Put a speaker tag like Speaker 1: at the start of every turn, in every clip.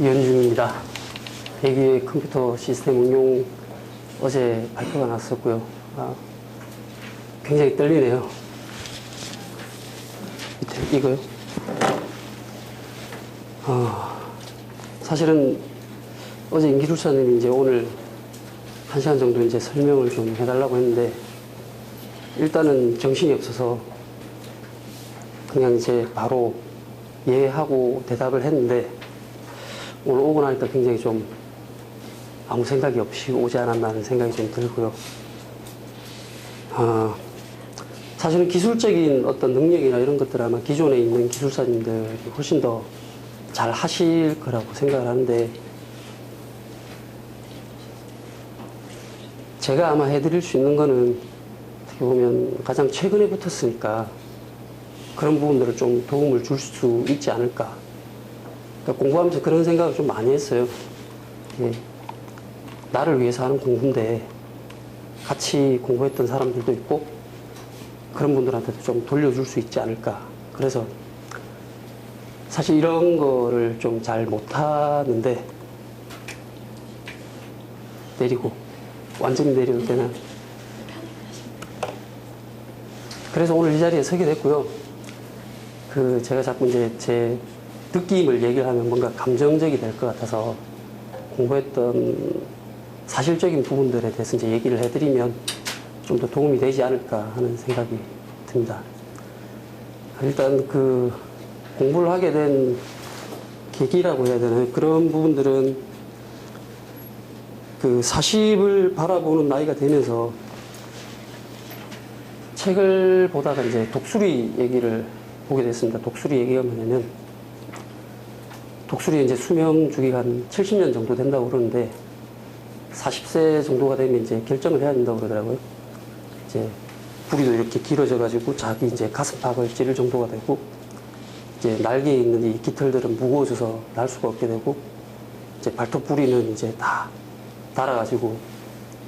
Speaker 1: 이현중입니다. 대기의 컴퓨터 시스템 응용 어제 발표가 났었고요. 굉장히 떨리네요. 밑에 이거요. 사실은 어제 임기술사님이 이제 오늘 1시간 정도 이제 설명을 좀 해달라고 했는데 일단은 정신이 없어서 그냥 이제 바로 예 하고 대답을 했는데 오늘 오고 나니까 굉장히 좀 아무 생각이 없이 오지 않았나 하는 생각이 좀 들고요. 사실은 기술적인 어떤 능력이나 이런 것들 아마 기존에 있는 기술사님들이 훨씬 더 잘 하실 거라고 생각을 하는데 제가 아마 해드릴 수 있는 거는 어떻게 보면 가장 최근에 붙었으니까 그런 부분들을 좀 도움을 줄 수 있지 않을까. 그러니까 공부하면서 그런 생각을 좀 많이 했어요. 예, 나를 위해서 하는 공부인데 같이 공부했던 사람들도 있고 그런 분들한테도 좀 돌려줄 수 있지 않을까. 그래서 사실 이런 거를 좀 잘 못하는데 내리고 완전히 내려올 때는 그래서 오늘 이 자리에 서게 됐고요. 제가 자꾸 이제 제 느낌을 얘기를 하면 뭔가 감정적이 될 것 같아서 공부했던 사실적인 부분들에 대해서 이제 얘기를 해드리면 좀 더 도움이 되지 않을까 하는 생각이 듭니다. 일단 공부를 하게 된 계기라고 해야 되나요? 그런 부분들은 40을 바라보는 나이가 되면서 책을 보다가 이제 독수리 얘기를 보게 됐습니다. 독수리 얘기가 뭐냐면 독수리 이제 수명 주기가 한 70년 정도 된다고 그러는데 40세 정도가 되면 이제 결정을 해야 된다고 그러더라고요. 이제 부리도 이렇게 길어져 가지고 자기 이제 가슴팍을 찌를 정도가 되고 이제 날개에 있는 이 깃털들은 무거워져서 날 수가 없게 되고 이제 발톱 부리는 이제 다 닳아가지고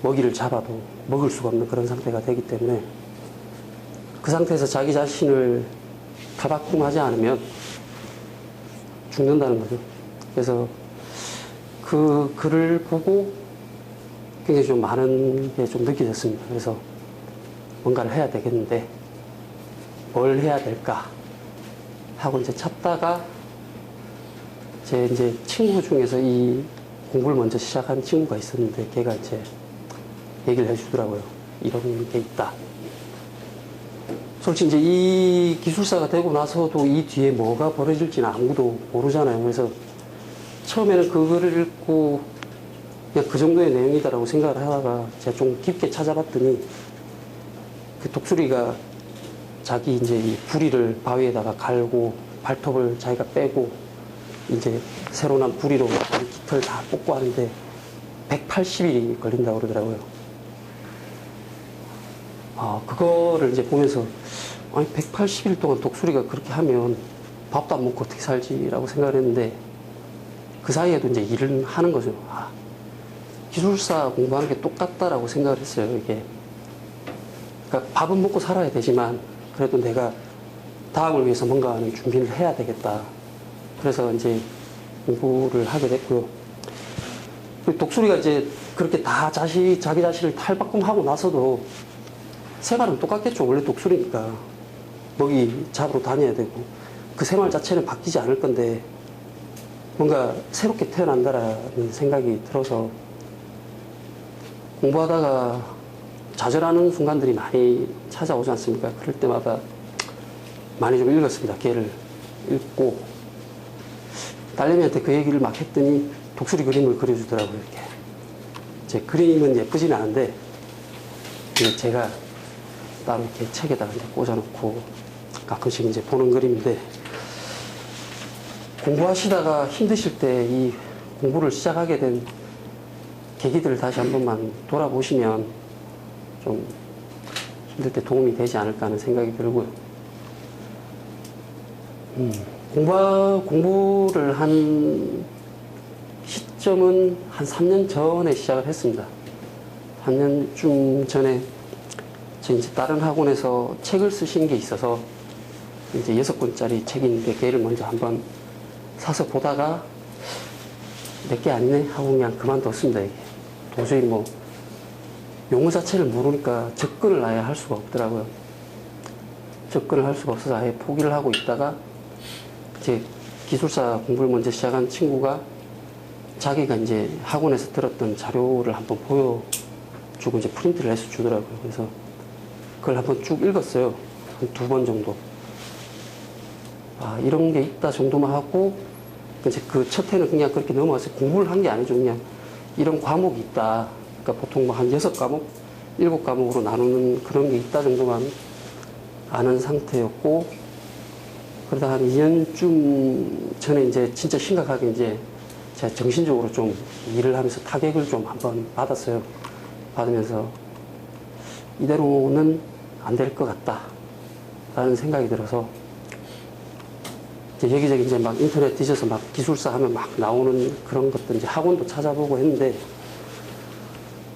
Speaker 1: 먹이를 잡아도 먹을 수가 없는 그런 상태가 되기 때문에 그 상태에서 자기 자신을 타박꿈하지 않으면 죽는다는 거죠. 그래서 그 글을 보고 굉장히 좀 많은 게 좀 느껴졌습니다. 그래서 뭔가를 해야 되겠는데 뭘 해야 될까 하고 이제 찾다가 제 이제 친구 중에서 이 공부를 먼저 시작한 친구가 있었는데 걔가 이제 얘기를 해주더라고요. 이런 게 있다. 솔직히 이제 이 기술사가 되고 나서도 이 뒤에 뭐가 벌어질지는 아무도 모르잖아요. 그래서 처음에는 그 글을 읽고 그냥 그 정도의 내용이다라고 생각을 하다가 제가 좀 깊게 찾아봤더니 그 독수리가 자기 이제 이 부리를 바위에다가 갈고 발톱을 자기가 빼고 이제 새로 난 부리로 깃털 다 뽑고 하는데 180일이 걸린다고 그러더라고요. 그거를 이제 보면서 아니 180일 동안 독수리가 그렇게 하면 밥도 안 먹고 어떻게 살지라고 생각을 했는데 그 사이에도 이제 일을 하는 거죠. 기술사 공부하는 게 똑같다라고 생각을 했어요. 이게 그러니까 밥은 먹고 살아야 되지만 그래도 내가 다음을 위해서 뭔가 하는 준비를 해야 되겠다. 그래서 이제 공부를 하게 됐고요. 독수리가 이제 그렇게 다 자기 자신을 탈바꿈하고 나서도 생활은 똑같겠죠. 원래 독수리니까 먹이 잡으러 다녀야 되고 그 생활 자체는 바뀌지 않을 건데 뭔가 새롭게 태어난다라는 생각이 들어서 공부하다가 좌절하는 순간들이 많이 찾아오지 않습니까? 그럴 때마다 많이 좀 읽었습니다. 걔를 읽고 딸내미한테 그 얘기를 막 했더니 독수리 그림을 그려주더라고요. 이렇게 제 그림은 예쁘지는 않은데 제가 따로 이렇게 책에다가 이제 꽂아놓고 가끔씩 이제 보는 그림인데 공부하시다가 힘드실 때 이 공부를 시작하게 된 계기들을 다시 한 번만 돌아보시면 좀 힘들 때 도움이 되지 않을까 하는 생각이 들고요. 공부를 한 시점은 한 3년 전에 시작을 했습니다. 3년쯤 전에 이제 다른 학원에서 책을 쓰신 게 있어서 이제 6권짜리 책이 있는데 걔를 먼저 한번 사서 보다가 내 게 아니네 하고 그냥 그만뒀습니다. 이게 도저히 뭐 용어 자체를 모르니까 접근을 아예 할 수가 없더라고요. 접근을 할 수가 없어서 아예 포기를 하고 있다가 이제 기술사 공부를 먼저 시작한 친구가 자기가 이제 학원에서 들었던 자료를 한번 보여주고 이제 프린트를 해서 주더라고요. 그래서 그걸 한번 쭉 읽었어요. 한 2번 정도. 아, 이런 게 있다 정도만 하고 이제 그 첫 해는 그냥 그렇게 넘어가서 공부를 한 게 아니죠. 그냥 이런 과목이 있다. 그러니까 보통 뭐 한 6과목, 7과목으로 나누는 그런 게 있다 정도만 아는 상태였고, 그러다 한 2년쯤 전에 이제 진짜 심각하게 이제 제가 정신적으로 좀 일을 하면서 타격을 좀 한번 받았어요. 받으면서 이대로는 안 될 것 같다 라는 생각이 들어서 이제 여기저기 이제 막 인터넷 뒤져서 막 기술사 하면 막 나오는 그런 것들 이제 학원도 찾아보고 했는데,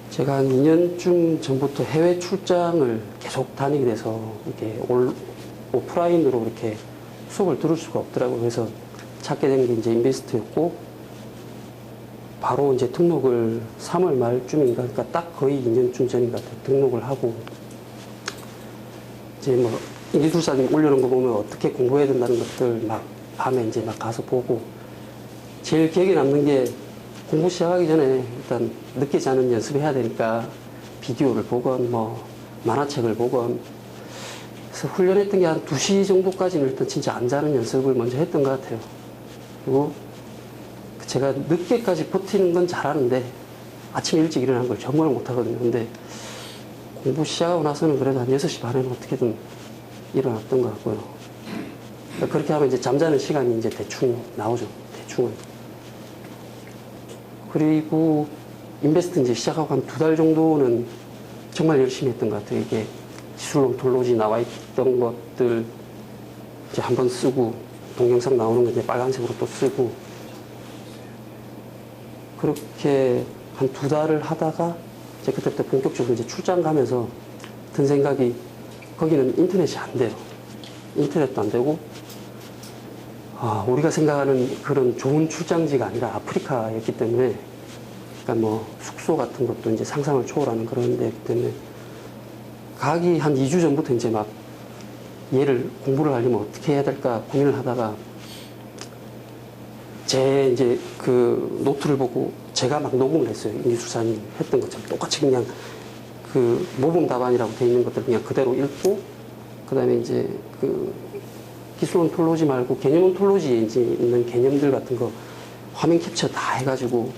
Speaker 1: 제가 한 2년쯤 전부터 해외 출장을 계속 다니게 돼서 이렇게 오프라인으로 이렇게 수업을 들을 수가 없더라고요. 그래서 찾게 된 게 이제 인베스트였고, 바로 이제 등록을 3월 말쯤인가, 그러니까 딱 거의 2년쯤 전인 것 같아요. 등록을 하고, 이제 뭐, 기술사님 올려놓은 거 보면 어떻게 공부해야 된다는 것들 막 밤에 이제 막 가서 보고, 제일 기억에 남는 게 공부 시작하기 전에 일단 늦게 자는 연습해야 되니까 비디오를 보건 뭐 만화책을 보건, 그래서 훈련했던 게 한 2시 정도까지는 일단 진짜 안 자는 연습을 먼저 했던 것 같아요. 그리고 제가 늦게까지 버티는 건 잘하는데 아침에 일찍 일어나는 걸 정말 못하거든요. 근데 공부 시작하고 나서는 그래도 한 6시 반에는 어떻게든 일어났던 것 같고요. 그러니까 그렇게 하면 이제 잠자는 시간이 이제 대충 나오죠. 대충은. 그리고 인베스트 이제 시작하고 한 2달 정도는 정말 열심히 했던 것 같아요. 이게 기술론 돌로지 나와 있던 것들 이제 한번 쓰고, 동영상 나오는 거 이제 빨간색으로 또 쓰고, 그렇게 한 2달을 하다가 이제 그때부터 본격적으로 이제 출장 가면서 든 생각이, 거기는 인터넷이 안 돼요. 인터넷도 안 되고, 아, 우리가 생각하는 그런 좋은 출장지가 아니라 아프리카였기 때문에, 그러니까 뭐 숙소 같은 것도 이제 상상을 초월하는 그런 데였기 때문에, 가기 한 2주 전부터 이제 막 얘를 공부를 하려면 어떻게 해야 될까 고민을 하다가, 제 이제 그 노트를 보고 제가 막 녹음을 했어요. 이기술사님 했던 것처럼 똑같이 그냥 그 모범 답안이라고 돼 있는 것들 그냥 그대로 읽고, 그 다음에 이제 그 기술 온톨로지 말고 개념 온톨로지에 이제 있는 개념들 같은 거 화면 캡처 다 해가지고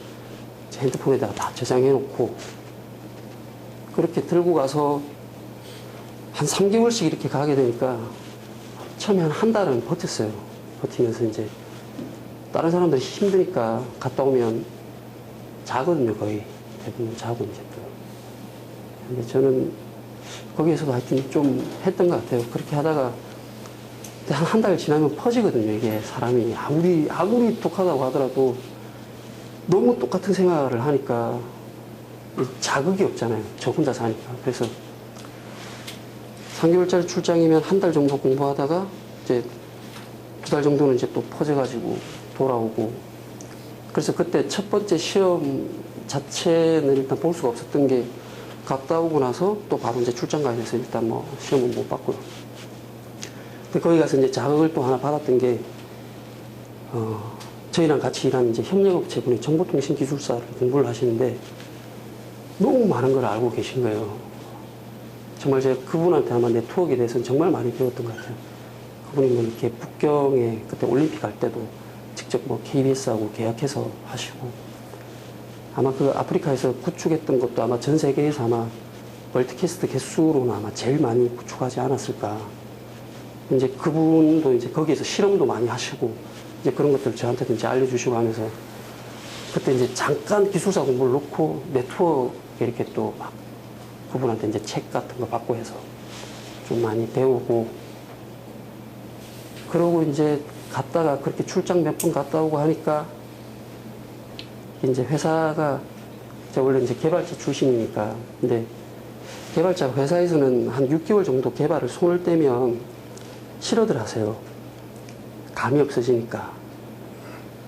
Speaker 1: 제 핸드폰에다가 다 저장해 놓고, 그렇게 들고 가서 한 3개월씩 이렇게 가게 되니까 처음에 한 달은 버텼어요. 버티면서 이제 다른 사람들이 힘드니까 갔다 오면 자거든요. 거의 대부분 자고 이제 또. 근데 저는 거기에서도 하여튼 좀 했던 것 같아요. 그렇게 하다가 한 달 지나면 퍼지거든요. 이게 사람이 아무리 독하다고 하더라도 너무 똑같은 생활을 하니까 자극이 없잖아요. 저 혼자 사니까. 그래서 3개월짜리 출장이면 한 달 정도 공부하다가 이제 2달 정도는 이제 또 퍼져가지고 돌아오고. 그래서 그때 첫 번째 시험 자체는 일단 볼 수가 없었던 게, 갔다 오고 나서 또 바로 이제 출장 가야 돼서 일단 뭐 시험은 못 봤고요. 근데 거기 가서 이제 자극을 또 하나 받았던 게, 저희랑 같이 일하는 이제 협력업체분이 정보통신기술사를 공부를 하시는데 너무 많은 걸 알고 계신 거예요. 정말 제가 그분한테 아마 네트워크에 대해서는 정말 많이 배웠던 것 같아요. 그분이 뭐 이렇게 북경에 그때 올림픽 갈 때도 직접 뭐 KBS하고 계약해서 하시고, 아마 그 아프리카에서 구축했던 것도 아마 전 세계에서 아마 월드캐스트 개수로는 아마 제일 많이 구축하지 않았을까. 이제 그분도 이제 거기에서 실험도 많이 하시고, 이제 그런 것들 저한테도 이제 알려주시고 하면서, 그때 이제 잠깐 기술사 공부를 놓고 네트워크에 이렇게 또 막 그분한테 이제 책 같은 거 받고 해서 좀 많이 배우고, 그러고 이제 갔다가 그렇게 출장 몇 번 갔다 오고 하니까, 이제 회사가, 제가 원래 이제 개발자 출신이니까, 근데 개발자 회사에서는 한 6개월 정도 개발을 손을 떼면 실어들 하세요. 감이 없어지니까.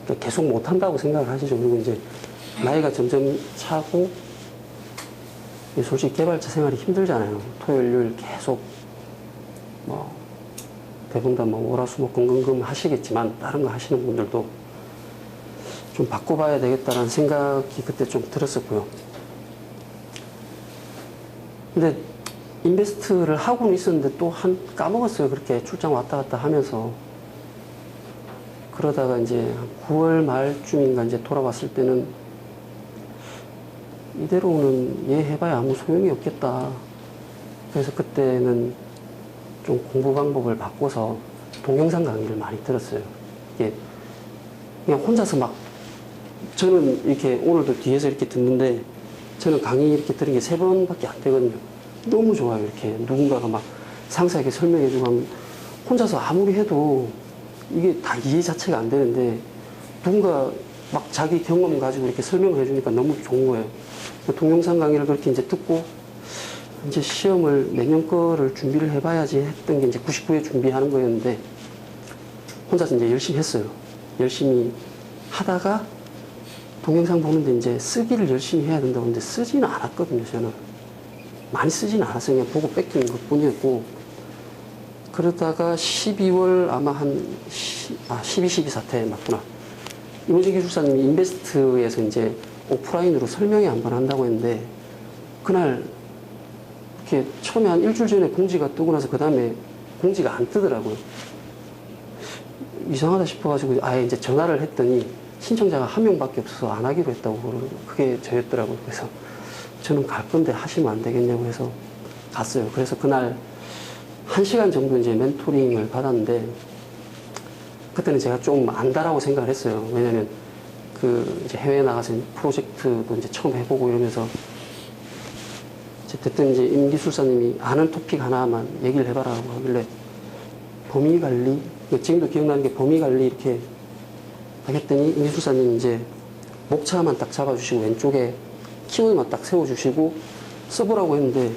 Speaker 1: 그러니까 계속 못한다고 생각을 하시죠. 그리고 이제 나이가 점점 차고, 솔직히 개발자 생활이 힘들잖아요. 토요일, 요일 계속, 뭐, 대부분 다 뭐, 월화수목 금금금 하시겠지만, 다른 거 하시는 분들도 좀 바꿔봐야 되겠다는 생각이 그때 좀 들었었고요. 근데, 인베스트를 하고는 있었는데 또 까먹었어요. 그렇게 출장 왔다 갔다 하면서. 그러다가 이제 9월 말쯤인가 이제 돌아왔을 때는 이대로는 얘 해봐야 아무 소용이 없겠다. 그래서 그때는 좀 공부 방법을 바꿔서 동영상 강의를 많이 들었어요. 이게 그냥 혼자서 막, 저는 이렇게 오늘도 뒤에서 이렇게 듣는데 저는 강의 이렇게 들은 게 3번밖에 안 되거든요. 너무 좋아요. 이렇게 누군가가 막 상세하게 설명해주고 하면 혼자서 아무리 해도 이게 다 이해 자체가 안 되는데 누군가 막 자기 경험 가지고 이렇게 설명을 해주니까 너무 좋은 거예요. 동영상 강의를 그렇게 이제 듣고 이제 시험을 내년 거를 준비를 해봐야지 했던 게 이제 99회 준비하는 거였는데 혼자서 이제 열심히 했어요. 열심히 하다가 동영상 보는데 이제 쓰기를 열심히 해야 된다고 하는데 쓰지는 않았거든요. 저는 많이 쓰지는 않았어요. 그냥 보고 뺏기는 것 뿐이었고, 그러다가 12월 아마 한 12, 12 사태 맞구나. 이문재 기술사님이 인베스트에서 이제 오프라인으로 설명회 한번 한다고 했는데 그날 이렇게 처음에 한 일주일 전에 공지가 뜨고 나서 그 다음에 공지가 안 뜨더라고요. 이상하다 싶어가지고 아예 이제 전화를 했더니 신청자가 한 명밖에 없어서 안 하기로 했다고 그러고 그게 저였더라고요. 그래서 저는 갈 건데 하시면 안 되겠냐고 해서 갔어요. 그래서 그날 1시간 정도 이제 멘토링을 받았는데 그때는 제가 좀 안다라고 생각을 했어요. 왜냐면 그 이제 해외에 나가서 프로젝트도 이제 처음 해보고 이러면서 그때 이제 임 기술사님이 아는 토픽 하나만 얘기를 해봐라고 하길래 범위관리, 지금도 기억나는 게 범위관리 이렇게 하겠더니 임 기술사님이 이제 목차만 딱 잡아주시고 왼쪽에 키워드만 딱 세워주시고 써보라고 했는데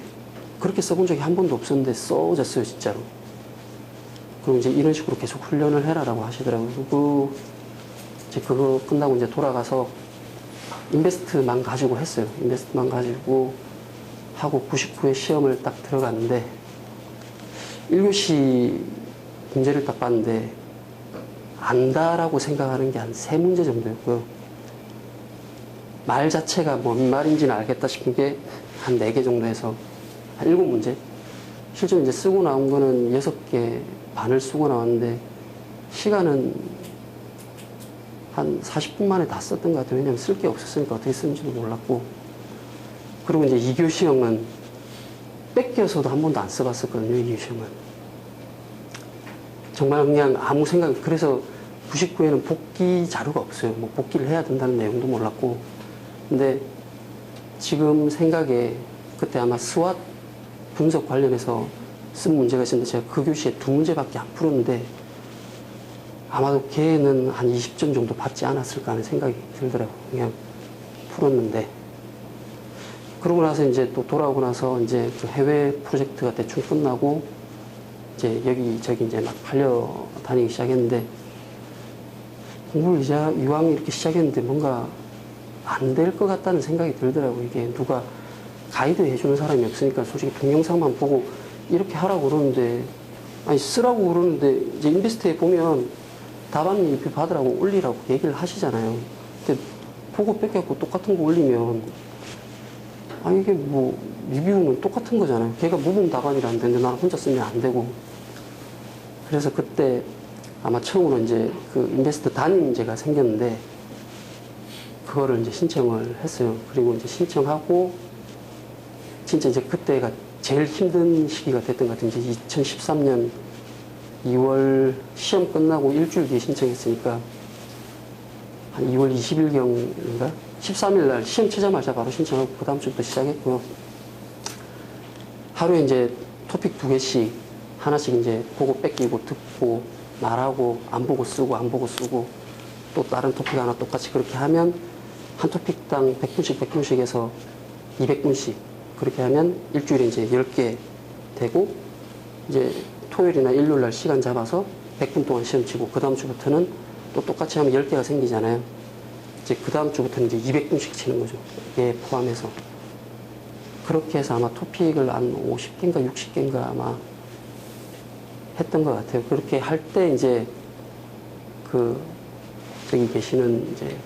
Speaker 1: 그렇게 써본 적이 한 번도 없었는데 써졌어요, 진짜로. 그리고 이제 이런 식으로 계속 훈련을 해라라고 하시더라고요. 이제 그거 끝나고 이제 돌아가서 인베스트만 가지고 했어요. 인베스트만 가지고 하고 99회 시험을 딱 들어갔는데 1교시 문제를 딱 봤는데 안다라고 생각하는 게 한 3문제 정도였고요. 말 자체가 뭔 말인지는 알겠다 싶은 게 한 4개 정도 해서 한 7문제? 실제로 이제 쓰고 나온 거는 6개 반을 쓰고 나왔는데 시간은 한 40분 만에 다 썼던 것 같아요. 왜냐면 쓸 게 없었으니까 어떻게 쓰는지도 몰랐고. 그리고 이제 2교 시험은 뺏겨서도 한 번도 안 써봤었거든요. 2교 시험은. 정말 그냥 아무 생각, 그래서 99에는 복기 자료가 없어요. 뭐 복기를 해야 된다는 내용도 몰랐고. 근데 지금 생각에 그때 아마 스왓 분석 관련해서 쓴 문제가 있었는데 제가 그 교시에 2문제밖에 안 풀었는데 아마도 걔는 한 20점 정도 받지 않았을까 하는 생각이 들더라고요. 그냥 풀었는데. 그러고 나서 이제 또 돌아오고 나서 이제 그 해외 프로젝트가 대충 끝나고 이제 여기저기 이제 막 팔려다니기 시작했는데 공부를 이제 이왕 이렇게 시작했는데 뭔가 안 될 것 같다는 생각이 들더라고요. 이게 누가 가이드 해주는 사람이 없으니까 솔직히 동영상만 보고 이렇게 하라고 그러는데 아니 쓰라고 그러는데 이제 인베스트에 보면 답안 리뷰 받으라고 올리라고 얘기를 하시잖아요. 근데 보고 뺏겨갖고 똑같은 거 올리면 아니 이게 뭐 리뷰는 똑같은 거잖아요. 걔가 무봉답안이라는데 나는 혼자 쓰면 안 되고. 그래서 그때 아마 처음으로 이제 그 인베스트 단임제가 생겼는데 그거를 이제 신청을 했어요. 그리고 이제 신청하고 진짜 이제 그때가 제일 힘든 시기가 됐던 것 같아요. 이제 2013년 2월 시험 끝나고 일주일 뒤에 신청했으니까 한 2월 20일경인가? 13일 날 시험 치자마자 바로 신청하고 그 다음 주부터 시작했고요. 하루에 이제 토픽 2개씩 하나씩 이제 보고 뺏기고 듣고 말하고 안 보고 쓰고 안 보고 쓰고 또 다른 토픽 하나 똑같이 그렇게 하면 한 토픽당 100분씩 100분씩 해서 200분씩 그렇게 하면 일주일에 이제 10개 되고 이제 토요일이나 일요일 날 시간 잡아서 100분 동안 시험 치고 그 다음 주부터는 또 똑같이 하면 10개가 생기잖아요. 이제 그 다음 주부터는 이제 200분씩 치는 거죠. 얘 포함해서. 그렇게 해서 아마 토픽을 한 50개인가 60개인가 아마 했던 것 같아요. 그렇게 할 때 이제 저기 계시는 이제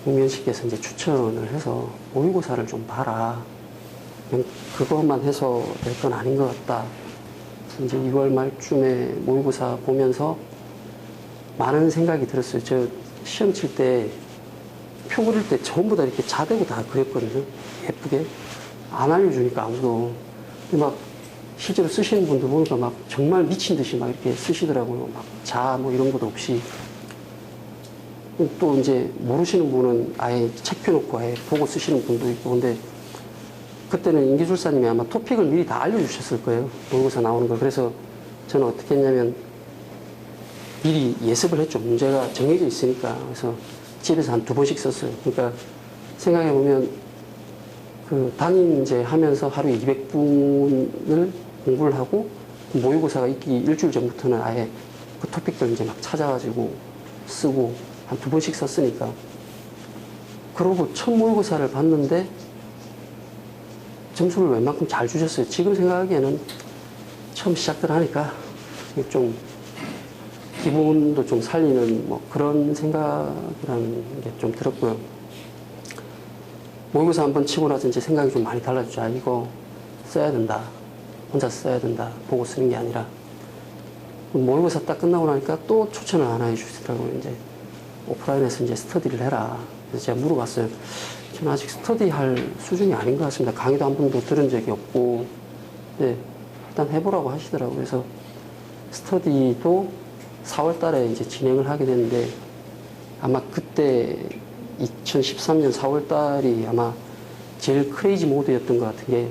Speaker 1: 국면 씨께서 이제 추천을 해서 모의고사를 좀 봐라. 그냥 그것만 해서 될 건 아닌 것 같다. 이제 2월 말쯤에 모의고사 보면서 많은 생각이 들었어요. 저 시험 칠 때 표 그릴 때 전부 다 이렇게 자대고 다 그렸거든요. 예쁘게. 안 알려주니까 아무도. 근데 막 실제로 쓰시는 분들 보니까 막 정말 미친 듯이 막 이렇게 쓰시더라고요. 막 뭐 이런 것도 없이. 또 이제 모르시는 분은 아예 책 펴놓고 아예 보고 쓰시는 분도 있고. 근데 그때는 임기술사님이 아마 토픽을 미리 다 알려주셨을 거예요. 모의고사 나오는 걸. 그래서 저는 어떻게 했냐면 미리 예습을 했죠. 문제가 정해져 있으니까. 그래서 집에서 한 2번씩 썼어요. 그러니까 생각해보면 그 담임 이제 하면서 하루에 200분을 공부를 하고 모의고사가 있기 일주일 전부터는 아예 그 토픽들 이제 막 찾아가지고 쓰고 한 2번씩 썼으니까. 그러고 첫 모의고사를 봤는데 점수를 웬만큼 잘 주셨어요. 지금 생각하기에는 처음 시작들 하니까 좀 기분도 좀 살리는 뭐 그런 생각이라는 게 좀 들었고요. 모의고사 한번 치고 나서 이제 생각이 좀 많이 달라졌죠. 아, 이거 써야 된다. 혼자 써야 된다. 보고 쓰는 게 아니라. 모의고사 딱 끝나고 나니까 또 추천을 하나 해주시더라고요. 이제 오프라인에서 이제 스터디를 해라. 그래서 제가 물어봤어요. 저는 아직 스터디 할 수준이 아닌 것 같습니다. 강의도 한 번도 들은 적이 없고. 네, 일단 해보라고 하시더라고요. 그래서 스터디도 4월 달에 이제 진행을 하게 됐는데 아마 그때 2013년 4월 달이 아마 제일 크레이지 모드였던 것 같은 게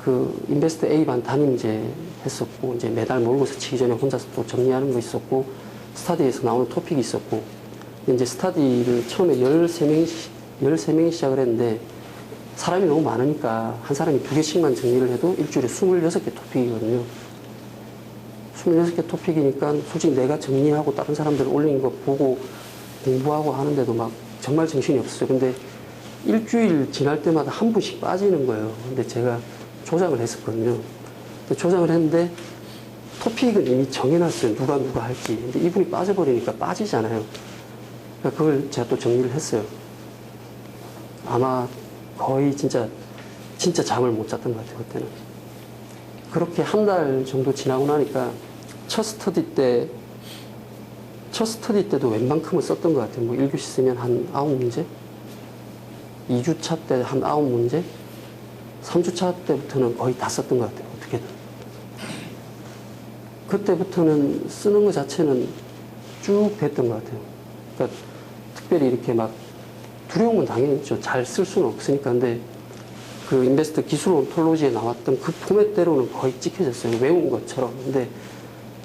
Speaker 1: 그 인베스트 A반 담임 이제 했었고 이제 매달 모의고사 치기 전에 혼자서 또 정리하는 거 있었고 스터디에서 나오는 토픽이 있었고 이제 스터디를 처음에 13명이 시작을 했는데 사람이 너무 많으니까 한 사람이 2개씩만 정리를 해도 일주일에 26개 토픽이거든요. 26개 토픽이니까 솔직히 내가 정리하고 다른 사람들 올린 거 보고 공부하고 하는데도 막 정말 정신이 없었어요. 근데 일주일 지날 때마다 한 분씩 빠지는 거예요. 근데 제가 조작을 했었거든요. 근데 조작을 했는데 토픽은 이미 정해놨어요. 누가 할지. 근데 이분이 빠져버리니까 빠지잖아요. 그러니까 그걸 제가 또 정리를 했어요. 아마 거의 진짜 잠을 못 잤던 것 같아요. 그때는. 그렇게 한 달 정도 지나고 나니까 첫 스터디 때도 웬만큼은 썼던 것 같아요. 뭐 1교시 쓰면 한 9문제? 2주차 때 한 9문제? 3주차 때부터는 거의 다 썼던 것 같아요. 어떻게든. 그때부터는 쓰는 것 자체는 쭉 됐던 것 같아요. 그러니까 특별히 이렇게 막 두려움은 당연히 있죠. 잘 쓸 수는 없으니까. 근데 그 인베스트 기술 온톨로지에 나왔던 그 포맷대로는 거의 찍혀졌어요. 외운 것처럼. 근데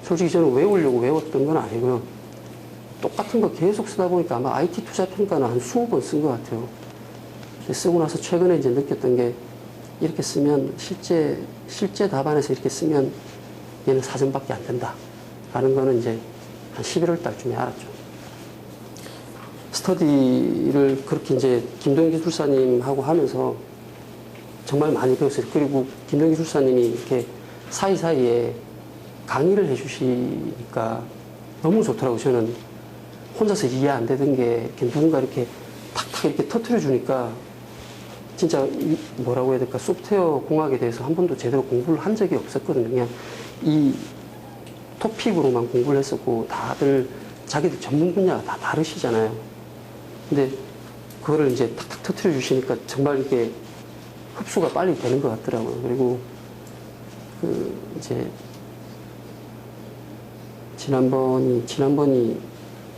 Speaker 1: 솔직히 저는 외우려고 외웠던 건 아니고요. 똑같은 거 계속 쓰다 보니까 아마 IT 투자 평가는 한 20번 쓴 것 같아요. 쓰고 나서 최근에 이제 느꼈던 게 이렇게 쓰면 실제 답안에서 이렇게 쓰면 얘는 4점밖에 안 된다. 라는 거는 이제 한 11월 달쯤에 알았죠. 스터디를 그렇게 이제 김동현 기술사님하고 하면서 정말 많이 배웠어요. 그리고 김동현 기술사님이 이렇게 사이사이에 강의를 해주시니까 너무 좋더라고요. 저는 혼자서 이해 안 되던 게 이렇게 누군가 이렇게 탁탁 이렇게 터트려 주니까 진짜 뭐라고 해야 될까, 소프트웨어 공학에 대해서 한 번도 제대로 공부를 한 적이 없었거든요. 그냥 이 토픽으로만 공부를 했었고 다들 자기들 전문 분야가 다 다르시잖아요. 근데 그거를 이제 탁탁 터트려 주시니까 정말 이게 흡수가 빨리 되는 것 같더라고요. 그리고 이제 지난번이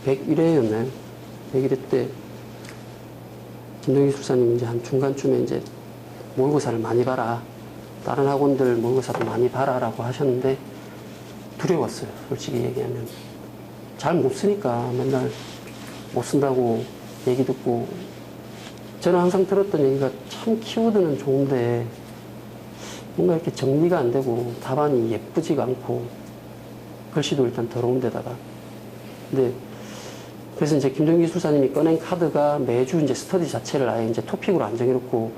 Speaker 1: 101회였나요? 101회 때 김동희 기술사님 이제 한 중간쯤에 이제 모의고사를 많이 봐라. 다른 학원들 모의고사도 많이 봐라라고 하셨는데 두려웠어요. 솔직히 얘기하면. 잘 못 쓰니까 맨날 못 쓴다고 얘기 듣고, 저는 항상 들었던 얘기가 참 키워드는 좋은데 뭔가 이렇게 정리가 안 되고 답안이 예쁘지가 않고 글씨도 일단 더러운 데다가 근데 그래서 이제 김동희 기술사님이 꺼낸 카드가 매주 이제 스터디 자체를 아예 이제 토픽으로 안 정해놓고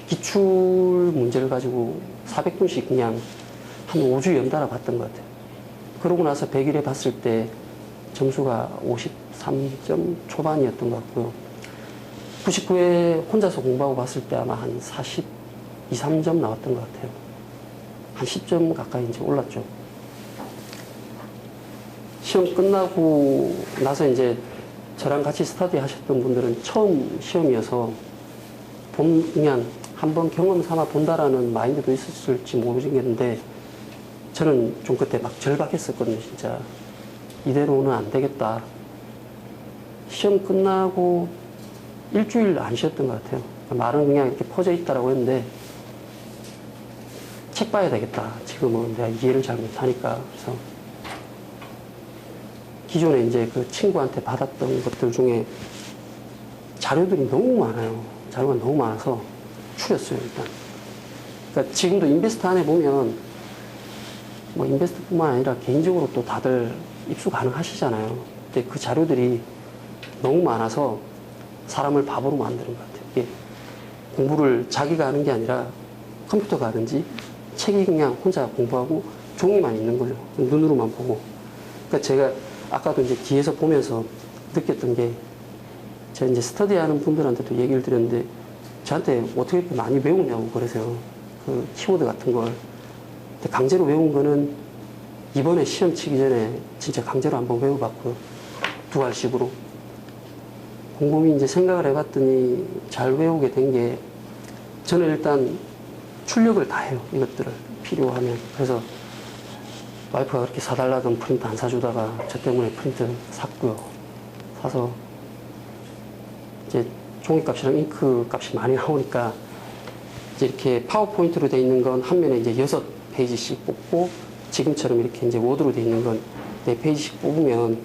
Speaker 1: 기출 문제를 가지고 400분씩 그냥 한 5주 연달아 봤던 것 같아요. 그러고 나서 100일에 봤을 때 점수가 53점 초반이었던 것 같고요. 99회 혼자서 공부하고 봤을 때 아마 한 42, 3점 나왔던 것 같아요. 한 10점 가까이 이제 올랐죠. 시험 끝나고 나서 이제 저랑 같이 스터디 하셨던 분들은 처음 시험이어서 그냥 한번 경험 삼아 본다라는 마인드도 있었을지 모르겠는데 저는 좀 그때 막 절박했었거든요, 진짜. 이대로는 안 되겠다. 시험 끝나고 일주일 안 쉬었던 것 같아요. 말은 그냥 이렇게 퍼져 있다라고 했는데 책 봐야 되겠다. 지금은 내가 이해를 잘 못하니까. 그래서 기존에 이제 그 친구한테 받았던 것들 중에 자료들이 너무 많아요. 자료가 너무 많아서 추렸어요, 일단. 그러니까 지금도 인베스트 안에 보면 뭐 인베스트뿐만 아니라 개인적으로 또 다들 입수 가능하시잖아요. 근데 그 자료들이 너무 많아서 사람을 바보로 만드는 것 같아요. 이게 공부를 자기가 하는 게 아니라 컴퓨터가 하든지 책이 그냥 혼자 공부하고 종이만 있는 거죠. 눈으로만 보고. 그러니까 제가 아까도 이제 뒤에서 보면서 느꼈던 게 제가 이제 스터디 하는 분들한테도 얘기를 드렸는데 저한테 어떻게 이렇게 많이 외우냐고 그러세요. 그 키워드 같은 걸. 근데 강제로 외운 거는 이번에 시험 치기 전에 진짜 강제로 한번 외워봤고요. 두 알씩으로. 곰곰이 이제 생각을 해봤더니 잘 외우게 된 게 저는 일단 출력을 다 해요. 이것들을 필요하면. 그래서 와이프가 그렇게 사달라던 프린트 안 사주다가 저 때문에 프린트 샀고요. 사서 이제 종이값이랑 잉크 값이 많이 나오니까 이제 이렇게 파워포인트로 돼 있는 건 한 면에 이제 6페이지씩 뽑고 지금처럼 이렇게 이제 워드로 돼 있는 건 4페이지씩 뽑으면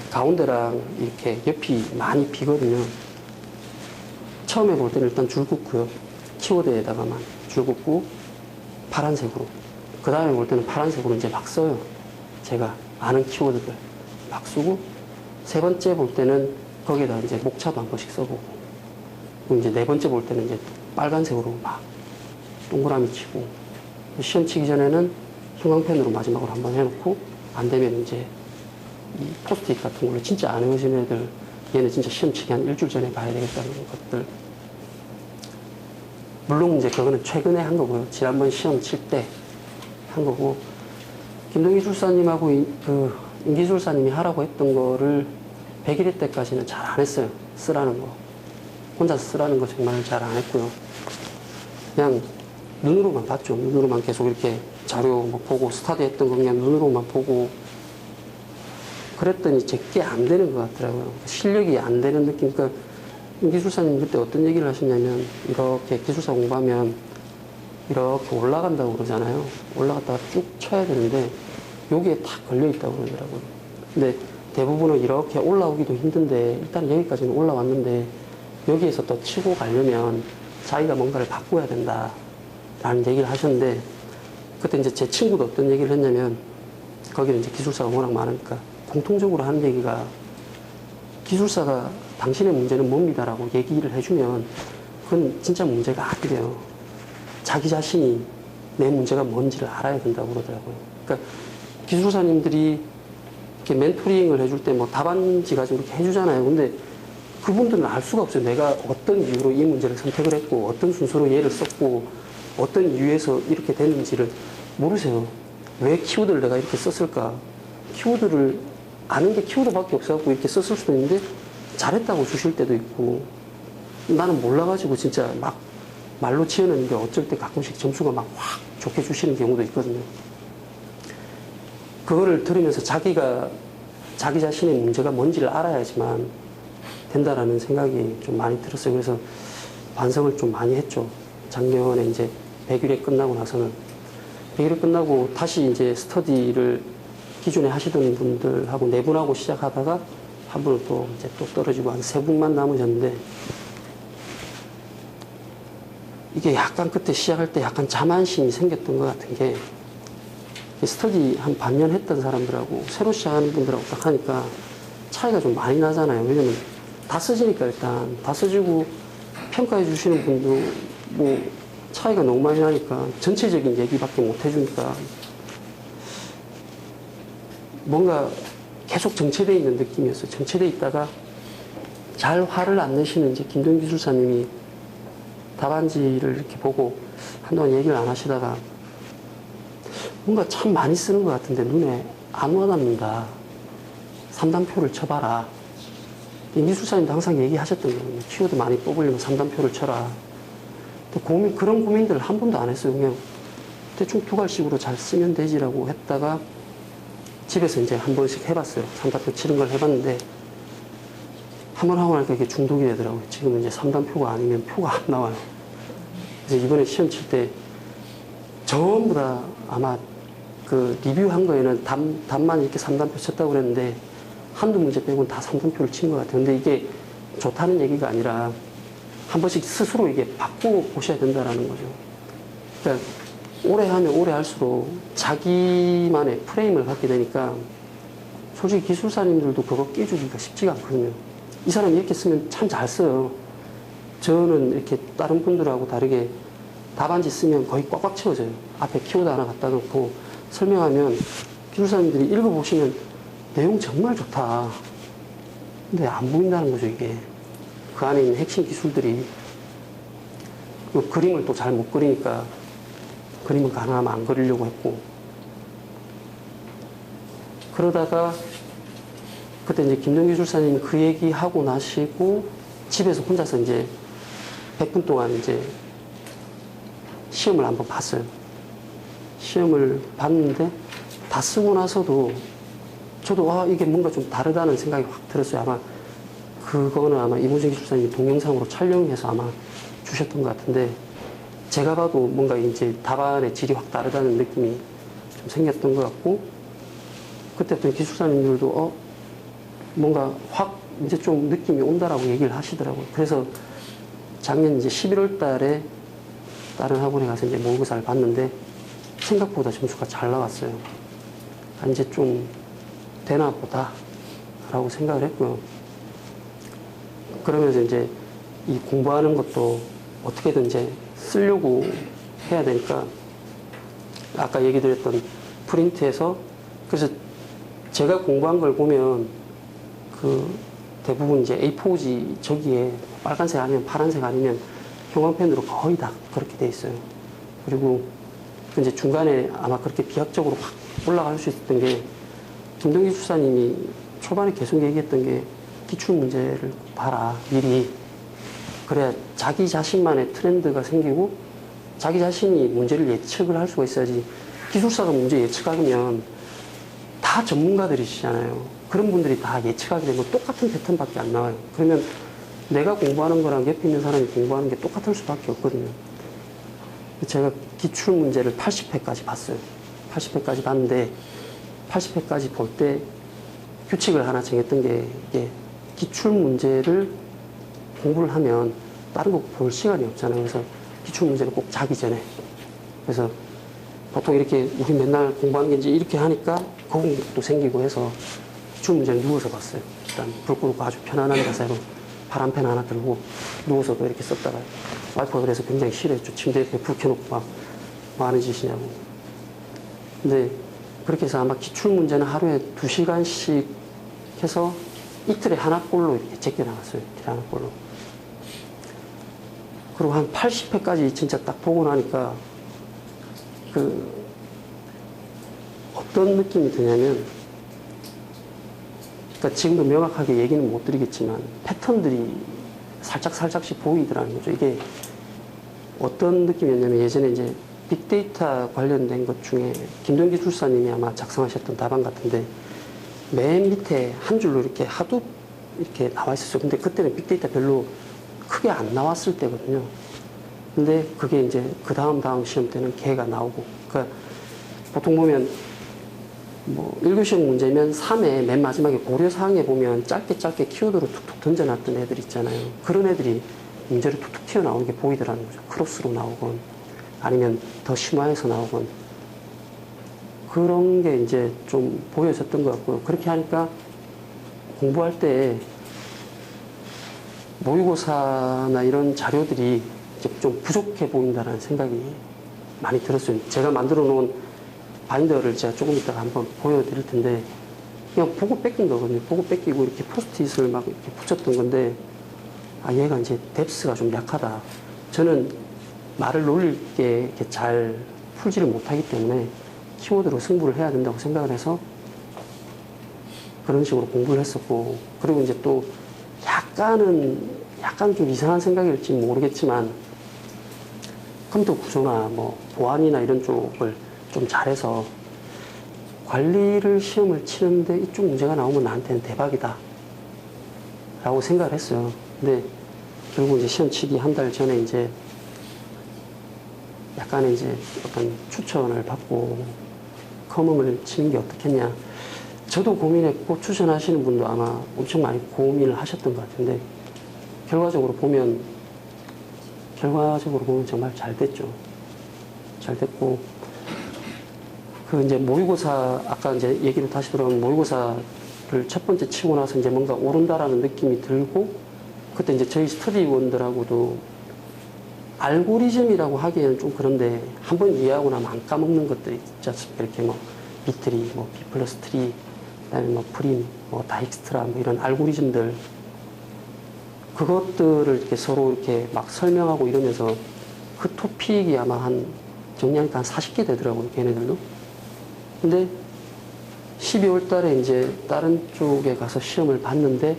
Speaker 1: 가운데랑 이렇게 옆이 많이 비거든요. 처음에 볼 때는 일단 줄 긋고요. 키워드에다가만 줄 긋고 파란색으로. 그 다음에 볼 때는 파란색으로 이제 막 써요. 제가 아는 키워드들 막 쓰고 세 번째 볼 때는 거기에다 이제 목차도 한 번씩 써보고 그리고 이제 네 번째 볼 때는 이제 빨간색으로 막 동그라미 치고 시험 치기 전에는 형광펜으로 마지막으로 한번 해놓고 안 되면 이제 이 포스트잇 같은 걸로 진짜 안 외워지는 애들 얘는 진짜 시험 치기 한 일주일 전에 봐야 되겠다는 것들 물론 이제 그거는 최근에 한 거고요. 지난번 시험 칠 때 한 거고 김동희 기술사님하고 그 임기술사님이 하라고 했던 거를 100일 때까지는 잘 안 했어요. 쓰라는 거 혼자서 쓰라는 거 정말 잘 안 했고요. 그냥 눈으로만 봤죠. 눈으로만 계속 이렇게 자료 뭐 보고 스터디 했던 거 그냥 눈으로만 보고 그랬더니 제게 안 되는 것 같더라고요. 실력이 안 되는 느낌. 그러니까 기술사님 그때 어떤 얘기를 하셨냐면 이렇게 기술사 공부하면 이렇게 올라간다고 그러잖아요. 올라갔다가 쭉 쳐야 되는데 여기에 탁 걸려있다고 그러더라고요. 근데 대부분은 이렇게 올라오기도 힘든데 일단 여기까지는 올라왔는데 여기에서 또 치고 가려면 자기가 뭔가를 바꿔야 된다 라는 얘기를 하셨는데 그때 이제 제 친구도 어떤 얘기를 했냐면 거기는 이제 기술사가 워낙 많으니까 공통적으로 하는 얘기가 기술사가 당신의 문제는 뭡니다라고 얘기를 해주면 그건 진짜 문제가 아니래요. 자기 자신이 내 문제가 뭔지를 알아야 된다고 그러더라고요. 그러니까 기술사님들이 이렇게 멘토링을 해줄 때 뭐 답안지 가지고 이렇게 해주잖아요. 근데 그분들은 알 수가 없어요. 내가 어떤 이유로 이 문제를 선택을 했고 어떤 순서로 얘를 썼고 어떤 이유에서 이렇게 됐는지를 모르세요. 왜 키워드를 내가 이렇게 썼을까? 키워드를 아는 게 키워드밖에 없어갖고 이렇게 썼을 수도 있는데 잘했다고 주실 때도 있고 나는 몰라가지고 진짜 막 말로 지어내는데 어쩔 때 가끔씩 점수가 막 확 좋게 주시는 경우도 있거든요. 그거를 들으면서 자기가 자기 자신의 문제가 뭔지를 알아야지만 된다라는 생각이 좀 많이 들었어요. 그래서 반성을 좀 많이 했죠. 작년에 이제 100일에 끝나고 나서는 100일에 끝나고 다시 이제 스터디를 기존에 하시던 분들하고 네 분하고 시작하다가 한 분은 또 이제 또 떨어지고 한 세 분만 남으셨는데 이게 약간 그때 시작할 때 약간 자만심이 생겼던 것 같은 게 스터디 한 반년 했던 사람들하고 새로 시작하는 분들하고 딱 하니까 차이가 좀 많이 나잖아요. 왜냐면 다 써지니까 일단 다 써지고 평가해 주시는 분도 뭐 차이가 너무 많이 나니까 전체적인 얘기밖에 못 해주니까 뭔가 계속 정체되어 있는 느낌이었어요. 정체되어 있다가 잘 화를 안 내시는 이제 김동 기술사님이 답안지를 이렇게 보고 한동안 얘기를 안 하시다가 뭔가 참 많이 쓰는 것 같은데 눈에 안 와닿는다. 3단표를 쳐봐라. 이 미술사님도 항상 얘기하셨던 거거든요. 키워드 많이 뽑으려면 3단표를 쳐라. 그런 고민들을 한 번도 안 했어요. 그냥 대충 두 갈씩으로 잘 쓰면 되지라고 했다가 집에서 이제 한 번씩 해봤어요. 3단표 치는 걸 해봤는데 한 번 하고 나니까 이게 중독이 되더라고요. 지금은 이제 3단표가 아니면 표가 안 나와요. 그래서 이번에 시험 칠 때 전부 다 아마 그 리뷰한 거에는 답만 이렇게 3단표 쳤다고 그랬는데 한두 문제 빼고는 다 3단표를 친 것 같아요. 근데 이게 좋다는 얘기가 아니라 한 번씩 스스로 이게 바꾸어 보셔야 된다라는 거죠. 그러니까 오래 하면 오래 할수록 자기만의 프레임을 갖게 되니까 솔직히 기술사님들도 그거 깨주기가 쉽지가 않거든요. 이 사람이 이렇게 쓰면 참 잘 써요. 저는 이렇게 다른 분들하고 다르게 답안지 쓰면 거의 꽉꽉 채워져요. 앞에 키워드 하나 갖다 놓고 설명하면 기술사님들이 읽어보시면 내용 정말 좋다. 근데 안 보인다는 거죠, 이게. 그 안에 있는 핵심 기술들이. 그림을 또 잘 못 그리니까 그림은 가능하면 안 그리려고 했고. 그러다가 그때 이제 김동 기술사님이 그 얘기 하고 나시고 집에서 혼자서 이제 100분 동안 이제 시험을 한번 봤어요. 시험을 봤는데 다 쓰고 나서도 저도 이게 뭔가 좀 다르다는 생각이 확 들었어요. 아마 그거는 아마 이모정 기술사님이 동영상으로 촬영해서 아마 주셨던 것 같은데 제가 봐도 뭔가 이제 답안의 질이 확 다르다는 느낌이 좀 생겼던 것 같고 그때부터 기술사님들도 뭔가 확 이제 좀 느낌이 온다라고 얘기를 하시더라고요. 그래서 작년 이제 11월 달에 다른 학원에 가서 이제 모의고사를 봤는데 생각보다 점수가 잘 나왔어요. 이제 좀 되나 보다 라고 생각을 했고요. 그러면서 이제 이 공부하는 것도 어떻게든 이제 쓰려고 해야 되니까 아까 얘기 드렸던 프린트에서 그래서 제가 공부한 걸 보면 그 대부분 이제 A4지 저기에 빨간색 아니면 파란색 아니면 형광펜으로 거의 다 그렇게 돼 있어요. 그리고 이제 중간에 아마 그렇게 비약적으로 확 올라갈 수 있었던 게 김동기 수사님이 초반에 계속 얘기했던 게 기출 문제를 봐라 미리. 그래야 자기 자신만의 트렌드가 생기고 자기 자신이 문제를 예측을 할 수가 있어야지. 기술사가 문제 예측하면 다 전문가들이시잖아요. 그런 분들이 다 예측하게 되면 똑같은 패턴밖에 안 나와요. 그러면 내가 공부하는 거랑 옆에 있는 사람이 공부하는 게 똑같을 수밖에 없거든요. 제가 기출 문제를 80회까지 봤어요. 80회까지 봤는데 80회까지 볼 때 규칙을 하나 정했던 게 이게 기출 문제를 공부를 하면 다른 거 볼 시간이 없잖아요. 그래서 기출 문제를 꼭 자기 전에. 그래서 보통 이렇게 우리 맨날 공부하는 게 이제 이렇게 하니까 거북목도 생기고 해서 기출 문제를 누워서 봤어요. 일단 불 끄고 아주 편안한 자세로 파란펜 하나 들고 누워서도 이렇게 썼다가 와이프가 그래서 굉장히 싫어했죠. 침대 옆에 불 켜놓고 막 뭐 하는 짓이냐고. 근데 그렇게 해서 아마 기출 문제는 하루에 2시간씩 해서 이틀에 하나꼴로 이렇게 제껴 나갔어요. 이틀에 하나꼴로. 그리고 한 80회까지 진짜 딱 보고 나니까 어떤 느낌이 드냐면 그러니까 지금도 명확하게 얘기는 못 드리겠지만 패턴들이 살짝씩 보이더라는 거죠. 이게 어떤 느낌이었냐면 예전에 이제 빅데이터 관련된 것 중에 김동기 기술사님이 아마 작성하셨던 답안 같은데 맨 밑에 한 줄로 이렇게 하둡 이렇게 나와 있었어요. 근데 그때는 빅데이터 별로 크게 안 나왔을 때거든요. 근데 그게 이제 그 다음 시험 때는 개가 나오고 그러니까 보통 보면 뭐 1교시형 문제면 3회 맨 마지막에 고려사항에 보면 짧게 키워드로 툭툭 던져놨던 애들 있잖아요. 그런 애들이 문제를 툭툭 튀어나오는 게 보이더라는 거죠. 크로스로 나오건 아니면 더 심화해서 나오건 그런 게 이제 좀 보여졌던 것 같고요. 그렇게 하니까 공부할 때 모의고사나 이런 자료들이 이제 좀 부족해 보인다는 생각이 많이 들었어요. 제가 만들어 놓은 바인더를 제가 조금 이따가 한번 보여드릴 텐데, 그냥 보고 뺏긴 거거든요. 보고 뺏기고 이렇게 포스트잇을 막 이렇게 붙였던 건데, 아, 얘가 이제 뎁스가 좀 약하다. 저는 말을 놀릴 게 이렇게 잘 풀지를 못하기 때문에 키워드로 승부를 해야 된다고 생각을 해서 그런 식으로 공부를 했었고, 그리고 이제 또 약간 좀 이상한 생각일지 모르겠지만, 컴퓨터 구조나 뭐 보안이나 이런 쪽을 좀 잘해서 관리를 시험을 치는데 이쪽 문제가 나오면 나한테는 대박이다 라고 생각을 했어요. 근데 결국 이제 시험 치기 한 달 전에 이제 약간의 이제 어떤 추천을 받고 커먼을 치는 게 어떻겠냐. 저도 고민했고 추천하시는 분도 아마 엄청 많이 고민을 하셨던 것 같은데, 결과적으로 보면 정말 잘 됐죠. 잘 됐고, 그 이제 모의고사, 아까 이제 얘기를 다시 돌아가면 모의고사를 첫 번째 치고 나서 이제 뭔가 오른다라는 느낌이 들고, 그때 이제 저희 스터디원들하고도 알고리즘이라고 하기에는 좀 그런데 한번 이해하고 나면 안 까먹는 것들이 있지 않습니까? 이렇게 뭐 비트리, 뭐 B 플러스 트리, 그다음에 뭐 프림, 뭐 다익스트라, 뭐 이런 알고리즘들, 그것들을 이렇게 서로 이렇게 막 설명하고 이러면서 그 토픽이 아마 정리하니까 한 40개 되더라고요, 걔네들도. 근데 12월 달에 이제 다른 쪽에 가서 시험을 봤는데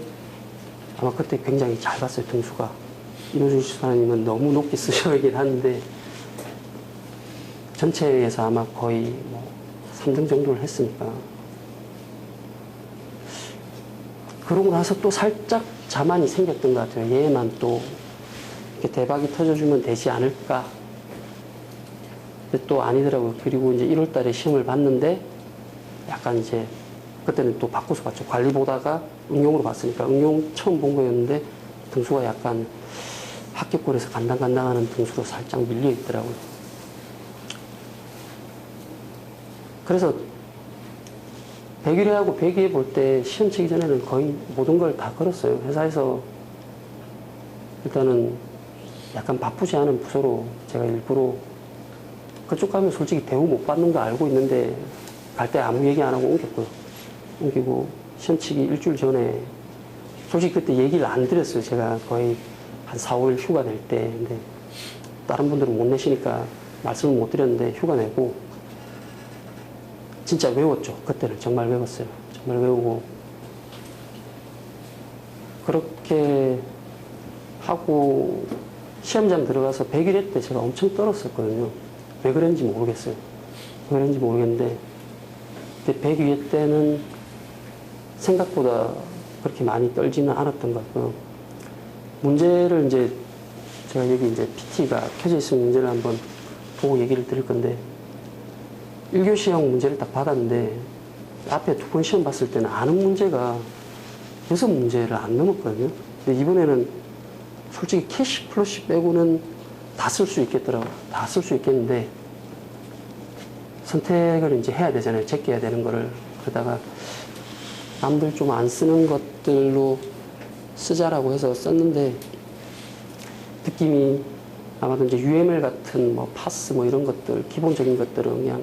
Speaker 1: 아마 그때 굉장히 잘 봤어요, 등수가. 이노준 수사님은 너무 높게 쓰셔야긴 하는데 전체에서 아마 거의 뭐 3등 정도를 했으니까. 그러고 나서 또 살짝 자만이 생겼던 것 같아요. 얘만 또 이렇게 대박이 터져주면 되지 않을까. 근데 또 아니더라고요. 그리고 이제 1월 달에 시험을 봤는데 약간 이제 그때는 또 바꿔서 봤죠. 관리 보다가 응용으로 봤으니까 응용 처음 본 거였는데 등수가 약간 합격권에서 간당간당하는 등수로 살짝 밀려 있더라고요. 그래서 100일회하고 100회 볼 때 시험 치기 전에는 거의 모든 걸 다 걸었어요. 회사에서 일단은 약간 바쁘지 않은 부서로 제가 일부러, 그쪽 가면 솔직히 대우 못 받는 거 알고 있는데 갈 때 아무 얘기 안 하고 옮겼고요. 옮기고 시험 치기 일주일 전에, 솔직히 그때 얘기를 안 드렸어요. 제가 거의 한 4, 5일 휴가 낼 때. 근데 다른 분들은 못 내시니까 말씀을 못 드렸는데 휴가 내고 진짜 외웠죠. 그때는 정말 외웠어요. 정말 외우고 그렇게 하고 시험장 들어가서 100일 때 제가 엄청 떨었었거든요. 왜 그런지 모르겠어요. 왜 그런지 모르겠는데 그때 100일 때는 생각보다 그렇게 많이 떨지는 않았던 것 같고요. 문제를 이제 제가 여기 이제 PT가 켜져 있으면 문제를 한번 보고 얘기를 드릴 건데, 1교시형 문제를 딱 받았는데 앞에 2번 시험 봤을 때는 아는 문제가 6문제를 안 넘었거든요. 근데 이번에는 솔직히 캐시 플러시 빼고는 다 쓸 수 있겠더라고요. 다 쓸 수 있겠는데 선택을 이제 해야 되잖아요. 제껴야 되는 거를. 그러다가 남들 좀 안 쓰는 것들로 쓰자라고 해서 썼는데 느낌이 아마도 이제 UML 같은 뭐 파스 뭐 이런 것들, 기본적인 것들은 그냥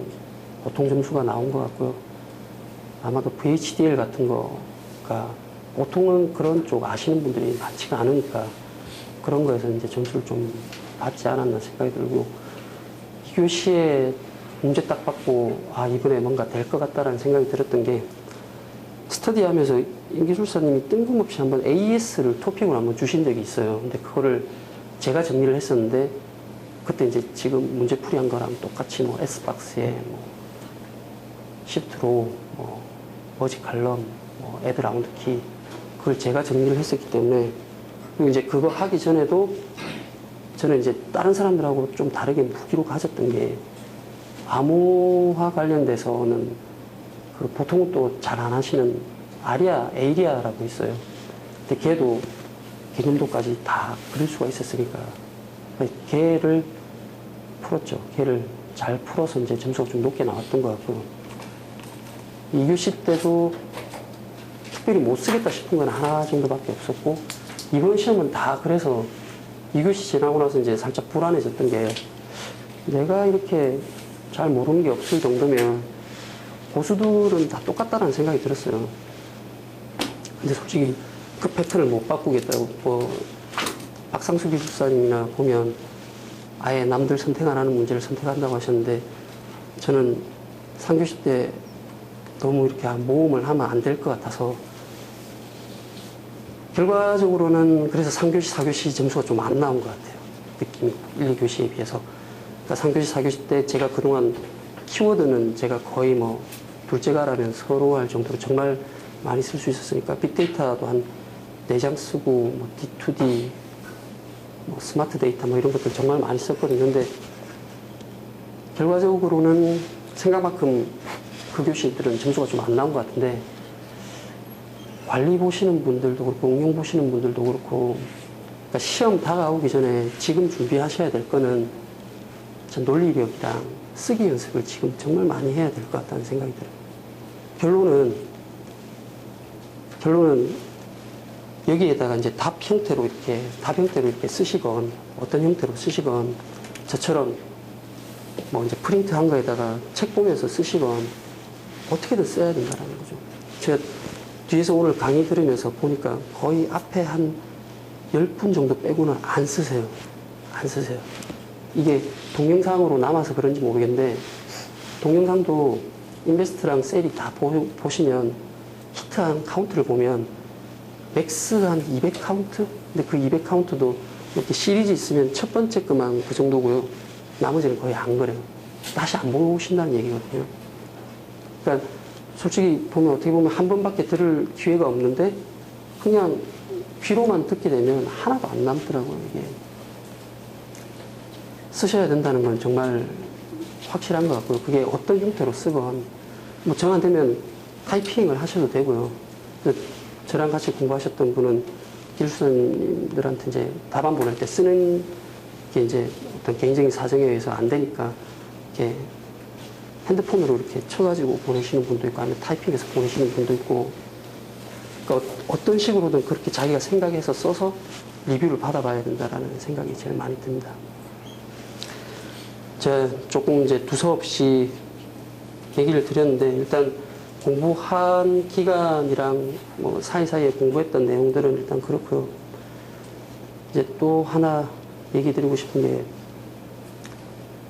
Speaker 1: 보통 점수가 나온 것 같고요. 아마도 VHDL 같은 거가 보통은 그런 쪽 아시는 분들이 많지가 않으니까 그런 거에서 이제 점수를 좀 받지 않았나 생각이 들고, 2교시에 문제 딱 받고 아 이번에 뭔가 될 것 같다라는 생각이 들었던 게, 스터디하면서 임기술사님이 뜬금없이 한번 AS를 토픽으로 한번 주신 적이 있어요. 근데 그거를 제가 정리를 했었는데 그때 이제 지금 문제풀이 한 거랑 똑같이 뭐 S박스에 뭐 시프트로 뭐 머지 칼럼, 뭐 애드 라운드 키, 그걸 제가 정리를 했었기 때문에, 그리고 이제 그거 하기 전에도 저는 이제 다른 사람들하고 좀 다르게 무기로 가졌던 게, 암호화 관련돼서는 그 보통 또 잘 안 하시는 에이리아라고 있어요. 근데 걔도 개념도까지 다 그릴 수가 있었으니까 걔를 풀었죠. 걔를 잘 풀어서 이제 점수가 좀 높게 나왔던 것 같고, 2교시 때도 특별히 못 쓰겠다 싶은 건 하나 정도밖에 없었고, 이번 시험은 다 그래서 2교시 지나고 나서 이제 살짝 불안해졌던 게, 내가 이렇게 잘 모르는 게 없을 정도면 고수들은 다 똑같다는 생각이 들었어요. 근데 솔직히 그 패턴을 못 바꾸겠다고, 박상수 기술사님이나 보면 아예 남들 선택 안 하는 문제를 선택한다고 하셨는데, 저는 3교시 때 너무 이렇게 모험을 하면 안 될 것 같아서, 결과적으로는 그래서 3교시, 4교시 점수가 좀 안 나온 것 같아요. 느낌이 1, 2교시에 비해서. 그러니까 3교시, 4교시 때 제가 그동안 키워드는 제가 거의 뭐 둘째가라면 서로 할 정도로 정말 많이 쓸 수 있었으니까, 빅데이터도 한 4장 쓰고, 뭐 D2D, 뭐 스마트 데이터 뭐 이런 것들 정말 많이 썼거든요. 근데 결과적으로는 생각만큼 그 교시들은 점수가 좀 안 나온 것 같은데, 관리 보시는 분들도 그렇고 응용 보시는 분들도 그렇고, 그러니까 시험 다가오기 전에 지금 준비하셔야 될 거는 전 논리력이랑 쓰기 연습을 지금 정말 많이 해야 될 것 같다는 생각이 들어요. 결론은 여기에다가 이제 답 형태로 이렇게 쓰시건, 어떤 형태로 쓰시건, 저처럼 뭐 이제 프린트 한 거에다가 책 보면서 쓰시건, 어떻게든 써야 된다는 거죠. 제가 뒤에서 오늘 강의 들으면서 보니까 거의 앞에 한 10분 정도 빼고는 안 쓰세요. 안 쓰세요. 이게 동영상으로 남아서 그런지 모르겠는데, 동영상도 인베스트랑 셀이 다 보시면 히트한 카운트를 보면 맥스 한 200 카운트? 근데 그 200 카운트도 이렇게 시리즈 있으면 첫 번째 것만 그 정도고요. 나머지는 거의 안 그래요. 다시 안 보신다는 얘기거든요. 그러니까 솔직히 보면, 어떻게 보면 한 번밖에 들을 기회가 없는데 그냥 귀로만 듣게 되면 하나도 안 남더라고요. 이게 쓰셔야 된다는 건 정말 확실한 것 같고요. 그게 어떤 형태로 쓰건, 뭐 정한 되면 타이핑을 하셔도 되고요. 저랑 같이 공부하셨던 분은 기술사님들한테 이제 답안 보낼 때 쓰는 게 이제 어떤 개인적인 사정에 의해서 안 되니까 이렇게 핸드폰으로 이렇게 쳐가지고 보내시는 분도 있고, 아니면 타이핑해서 보내시는 분도 있고, 그러니까 어떤 식으로든 그렇게 자기가 생각해서 써서 리뷰를 받아봐야 된다라는 생각이 제일 많이 듭니다. 제가 조금 이제 두서없이 얘기를 드렸는데, 일단 공부한 기간이랑 뭐 사이사이에 공부했던 내용들은 일단 그렇고요. 이제 또 하나 얘기 드리고 싶은 게,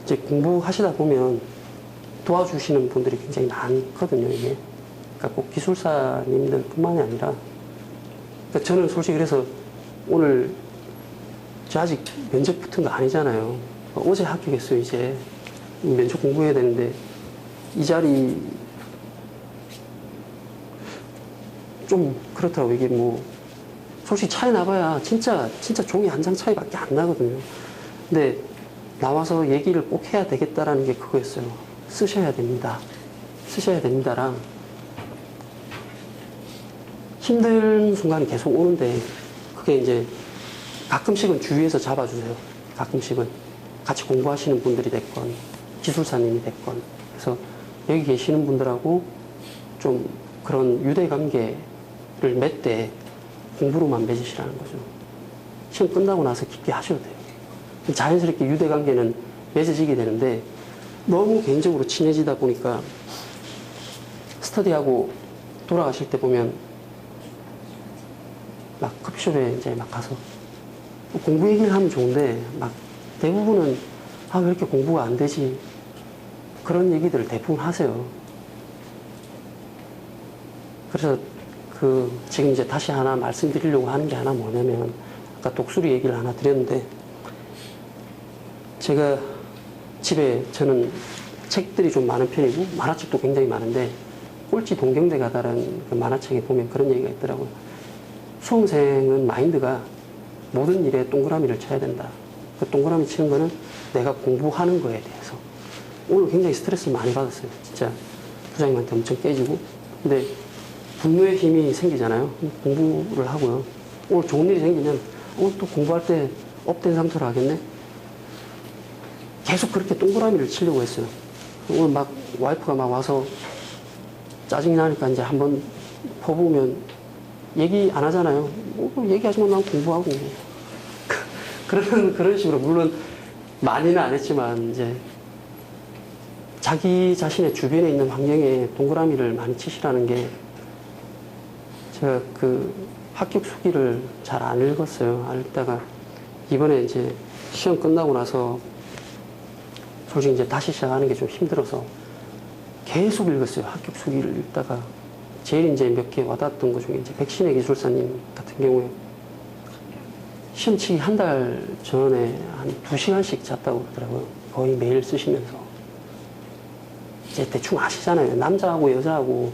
Speaker 1: 이제 공부하시다 보면 도와주시는 분들이 굉장히 많거든요, 이게. 그러니까 꼭 기술사님들 뿐만이 아니라. 그러니까 저는 솔직히 그래서 오늘 저 아직 면접 붙은 거 아니잖아요. 어제 합격했어요, 이제. 면접 공부해야 되는데, 이 자리 좀 그렇더라고요. 이게 뭐, 솔직히 차이 나봐야 진짜 종이 한 장 차이밖에 안 나거든요. 근데 나와서 얘기를 꼭 해야 되겠다라는 게 그거였어요. 쓰셔야 됩니다. 쓰셔야 됩니다랑, 힘든 순간이 계속 오는데, 그게 이제 가끔씩은 주위에서 잡아주세요. 가끔씩은. 같이 공부하시는 분들이 됐건, 기술사님이 됐건. 그래서 여기 계시는 분들하고 좀 그런 유대관계를 맺되 공부로만 맺으시라는 거죠. 시험 끝나고 나서 깊게 하셔도 돼요. 자연스럽게 유대관계는 맺어지게 되는데, 너무 개인적으로 친해지다 보니까 스터디하고 돌아가실 때 보면 막 커피숍에 이제 막 가서 공부 얘기를 하면 좋은데, 막 대부분은 왜 이렇게 공부가 안 되지, 그런 얘기들을 대부분 하세요. 그래서 지금 이제 다시 하나 말씀드리려고 하는 게 하나 뭐냐면, 아까 독수리 얘기를 하나 드렸는데, 제가 집에 저는 책들이 좀 많은 편이고 만화책도 굉장히 많은데, 꼴찌 동경대 가다라는 그 만화책에 보면 그런 얘기가 있더라고요. 수험생은 마인드가 모든 일에 동그라미를 쳐야 된다. 그 동그라미 치는 거는 내가 공부하는 거에 대해서. 오늘 굉장히 스트레스를 많이 받았어요. 진짜 부장님한테 엄청 깨지고. 근데 분노의 힘이 생기잖아요. 공부를 하고요. 오늘 좋은 일이 생기면 또 공부할 때 업된 상태로 하겠네. 계속 그렇게 동그라미를 치려고 했어요. 오늘 막 와이프가 막 와서 짜증이 나니까 이제 한번 퍼보면 얘기 안 하잖아요. 뭐 얘기하지만 난 공부하고. 그런 식으로, 물론 많이는 안 했지만, 이제, 자기 자신의 주변에 있는 환경에 동그라미를 많이 치시라는 게, 제가 그 합격 수기를 잘 안 읽었어요. 안 읽다가, 이번에 이제 시험 끝나고 나서, 솔직히 이제 다시 시작하는 게 좀 힘들어서, 계속 읽었어요. 합격 수기를 읽다가. 제일 이제 몇 개 와닿았던 것 중에, 이제 백신의 기술사님 같은 경우에, 시험 치기 한 달 전에 한 2시간씩 잤다고 그러더라고요. 거의 매일 쓰시면서. 이제 대충 아시잖아요. 남자하고 여자하고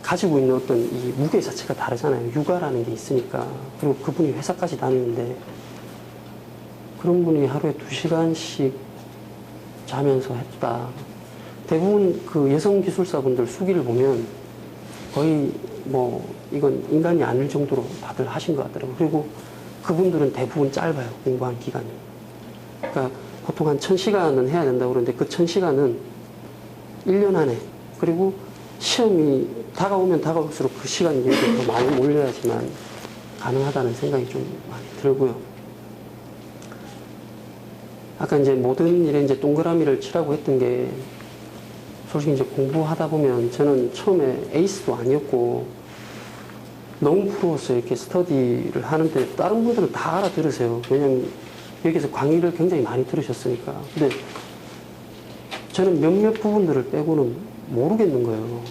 Speaker 1: 가지고 있는 어떤 이 무게 자체가 다르잖아요. 육아라는 게 있으니까. 그리고 그분이 회사까지 다니는데, 그런 분이 하루에 2시간씩 자면서 했다. 대부분 그 여성 기술사분들 수기를 보면 거의 뭐 이건 인간이 아닐 정도로 다들 하신 것 같더라고요. 그리고 그분들은 대부분 짧아요. 공부한 기간이. 그러니까 보통 한 1000시간은 해야 된다고 그러는데 그 1000시간은 1년 안에, 그리고 시험이 다가오면 다가올수록 그 시간이 더 많이 몰려야지만 가능하다는 생각이 좀 많이 들고요. 아까 이제 모든 일에 이제 동그라미를 치라고 했던 게, 솔직히 이제 공부하다 보면 저는 처음에 에이스도 아니었고 너무 부러웠어요. 이렇게 스터디를 하는데 다른 분들은 다 알아들으세요. 왜냐면 여기서 강의를 굉장히 많이 들으셨으니까. 근데 저는 몇몇 부분들을 빼고는 모르겠는 거예요.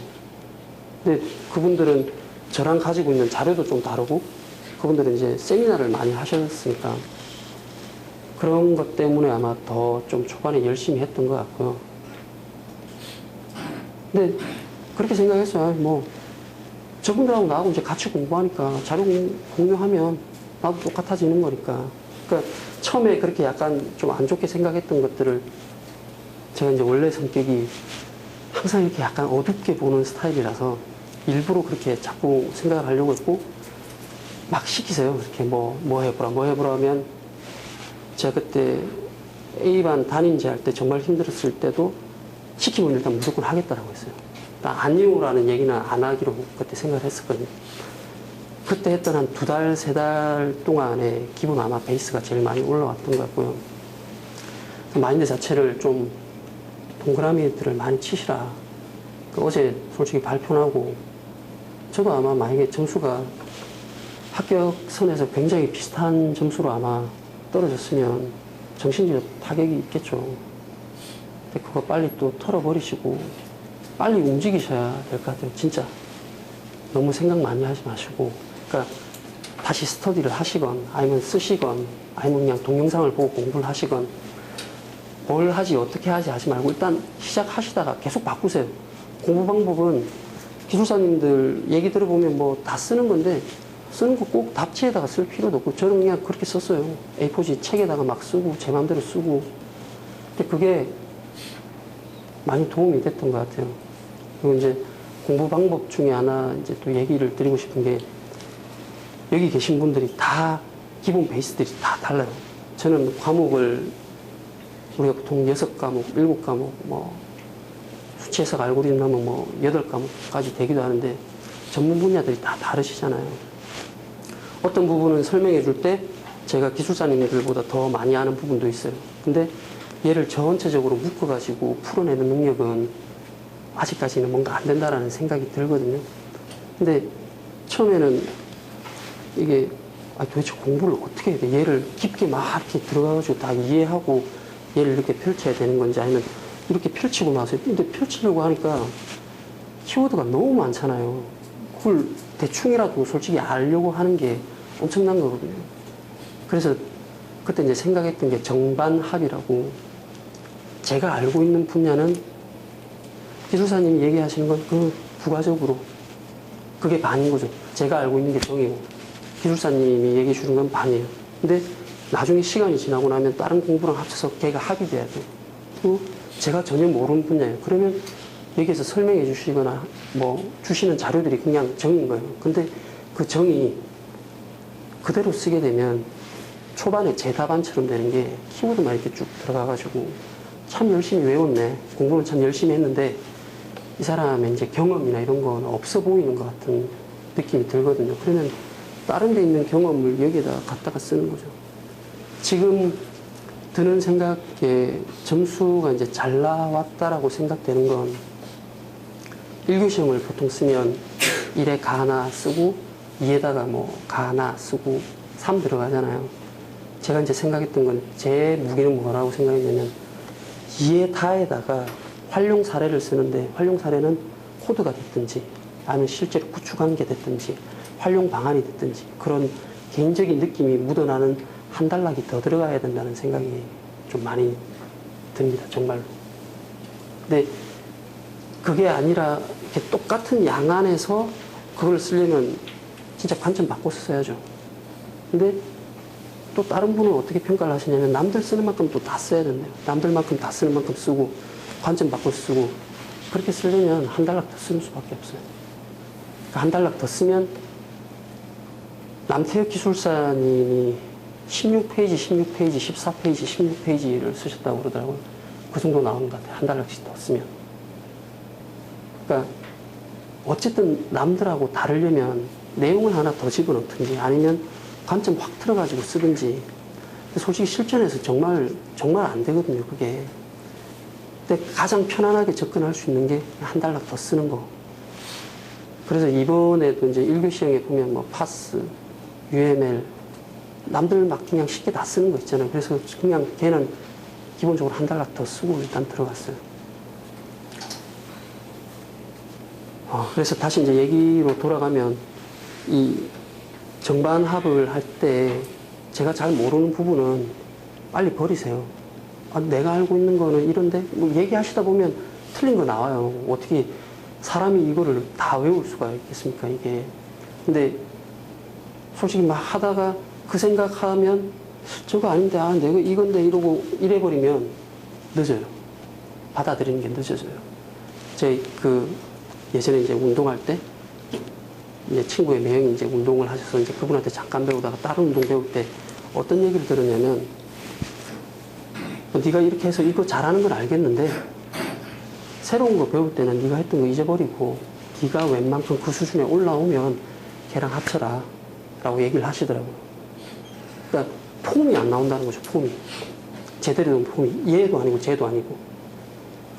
Speaker 1: 근데 그분들은 저랑 가지고 있는 자료도 좀 다르고, 그분들은 이제 세미나를 많이 하셨으니까 그런 것 때문에 아마 더 좀 초반에 열심히 했던 것 같고요. 근데 그렇게 생각했어요. 뭐 저분들하고 나하고 이제 같이 공부하니까 자료 공유하면 나도 똑같아지는 거니까. 그러니까 처음에 그렇게 약간 좀 안 좋게 생각했던 것들을, 제가 이제 원래 성격이 항상 이렇게 약간 어둡게 보는 스타일이라서 일부러 그렇게 자꾸 생각을 하려고 했고, 막 시키세요. 이렇게 뭐 해보라 하면, 제가 그때 A반 단인지 할 때 정말 힘들었을 때도 시키면 일단 무조건 하겠다라고 했어요. 아니오라는 얘기는 안 하기로 그때 생각을 했었거든요. 그때 했던 한 2달, 3달 동안에 기본 아마 베이스가 제일 많이 올라왔던 것 같고요. 마인드 자체를 좀 동그라미들을 많이 치시라. 어제 솔직히 발표하고, 저도 아마 만약에 점수가 합격선에서 굉장히 비슷한 점수로 아마 떨어졌으면 정신적 타격이 있겠죠. 근데 그거 빨리 또 털어버리시고 빨리 움직이셔야 될 것 같아요. 진짜 너무 생각 많이 하지 마시고, 그러니까 다시 스터디를 하시건 아니면 쓰시건 아니면 그냥 동영상을 보고 공부를 하시건, 뭘 하지 어떻게 하지 하지 말고 일단 시작하시다가 계속 바꾸세요. 공부 방법은 기술사님들 얘기 들어보면 뭐 다 쓰는 건데, 쓰는 거 꼭 답지에다가 쓸 필요도 없고, 저는 그냥 그렇게 썼어요. A4지 책에다가 막 쓰고 제 마음대로 쓰고. 근데 그게 많이 도움이 됐던 것 같아요. 그리고 이제 공부 방법 중에 하나 이제 또 얘기를 드리고 싶은 게, 여기 계신 분들이 다 기본 베이스들이 다 달라요. 저는 과목을 우리가 보통 6과목, 7과목, 뭐 수치 해석 알고리즘 하면 뭐 8과목까지 되기도 하는데, 전문 분야들이 다 다르시잖아요. 어떤 부분은 설명해 줄 때 제가 기술사님들보다 더 많이 아는 부분도 있어요. 근데 얘를 전체적으로 묶어가지고 풀어내는 능력은 아직까지는 뭔가 안 된다라는 생각이 들거든요. 근데 처음에는 이게 도대체 공부를 어떻게 해야 돼? 얘를 깊게 막 이렇게 들어가가지고 다 이해하고 얘를 이렇게 펼쳐야 되는 건지, 아니면 이렇게 펼치고 나서, 근데 펼치려고 하니까 키워드가 너무 많잖아요. 그걸 대충이라도 솔직히 알려고 하는 게 엄청난 거거든요. 그래서 그때 이제 생각했던 게 정반합이라고, 제가 알고 있는 분야는 기술사님이 얘기하시는 건 그 부가적으로 그게 반인 거죠. 제가 알고 있는 게 정이고 기술사님이 얘기해 주는 건 반이에요. 근데 나중에 시간이 지나고 나면 다른 공부랑 합쳐서 걔가 합이 돼야 돼요. 또 제가 전혀 모르는 분야예요. 그러면 여기에서 설명해 주시거나 뭐 주시는 자료들이 그냥 정인 거예요. 근데 그 정이 그대로 쓰게 되면 초반에 제 답안처럼 되는 게, 키워드만 이렇게 쭉 들어가가지고 참 열심히 외웠네, 공부는 참 열심히 했는데 이 사람의 이제 경험이나 이런 건 없어 보이는 것 같은 느낌이 들거든요. 그러면 다른 데 있는 경험을 여기에다 갖다가 쓰는 거죠. 지금 드는 생각에 점수가 이제 잘 나왔다라고 생각되는 건 1교 시험을 보통 쓰면 1에 가 하나 쓰고 2에다가 뭐 가 하나 쓰고 3 들어가잖아요. 제가 이제 생각했던 건 제 무기는 뭐라고 생각했냐면 2에 다에다가 활용 사례를 쓰는데 활용 사례는 코드가 됐든지 아니면 실제로 구축한 게 됐든지 활용 방안이 됐든지 그런 개인적인 느낌이 묻어나는 한 단락이 더 들어가야 된다는 생각이 좀 많이 듭니다. 정말로. 근데 그게 아니라 이렇게 똑같은 양 안에서 그걸 쓰려면 진짜 관점 바꿔서 써야죠. 근데 또 다른 분은 어떻게 평가를 하시냐면 남들 쓰는 만큼 또 다 써야 된대요. 남들만큼 다 쓰는 만큼 쓰고 관점 바꿔서 쓰고 그렇게 쓰려면 한 단락 더 쓰는 수밖에 없어요. 그러니까 한 단락 더 쓰면 남태혁 기술사님이 16페이지, 16페이지, 14페이지, 16페이지를 쓰셨다고 그러더라고요. 그 정도 나오는 것 같아요. 한 단락씩 더 쓰면. 그러니까 어쨌든 남들하고 다르려면 내용을 하나 더 집어넣든지 아니면 관점 확 틀어가지고 쓰든지. 솔직히 실전에서 정말 안 되거든요, 그게. 근데 가장 편안하게 접근할 수 있는 게 한 단락 더 쓰는 거. 그래서 이번에도 이제 1교 시험에 보면 뭐 파스, UML, 남들 막 그냥 쉽게 다 쓰는 거 있잖아요. 그래서 그냥 걔는 기본적으로 한 단락 더 쓰고 일단 들어갔어요. 그래서 다시 이제 얘기로 돌아가면 이 정반 합을 할 때 제가 잘 모르는 부분은 빨리 버리세요. 내가 알고 있는 거는 이런데 뭐 얘기하시다 보면 틀린 거 나와요. 어떻게 사람이 이거를 다 외울 수가 있겠습니까, 이게. 근데 솔직히 막 하다가 그 생각하면 저거 아닌데, 내가 이건데 이러고 이래버리면 늦어요. 받아들이는 게 늦어져요. 예전에 이제 운동할 때, 이제 친구의 매형이 이제 운동을 하셔서 이제 그분한테 잠깐 배우다가 다른 운동 배울 때 어떤 얘기를 들었냐면, 네가 이렇게 해서 이거 잘하는 건 알겠는데, 새로운 거 배울 때는 네가 했던 거 잊어버리고, 네가 웬만큼 그 수준에 올라오면 걔랑 합쳐라. 라고 얘기를 하시더라고요. 그러니까 폼이 안 나온다는 거죠, 폼이. 제대로 된 폼이. 얘도 아니고 쟤도 아니고.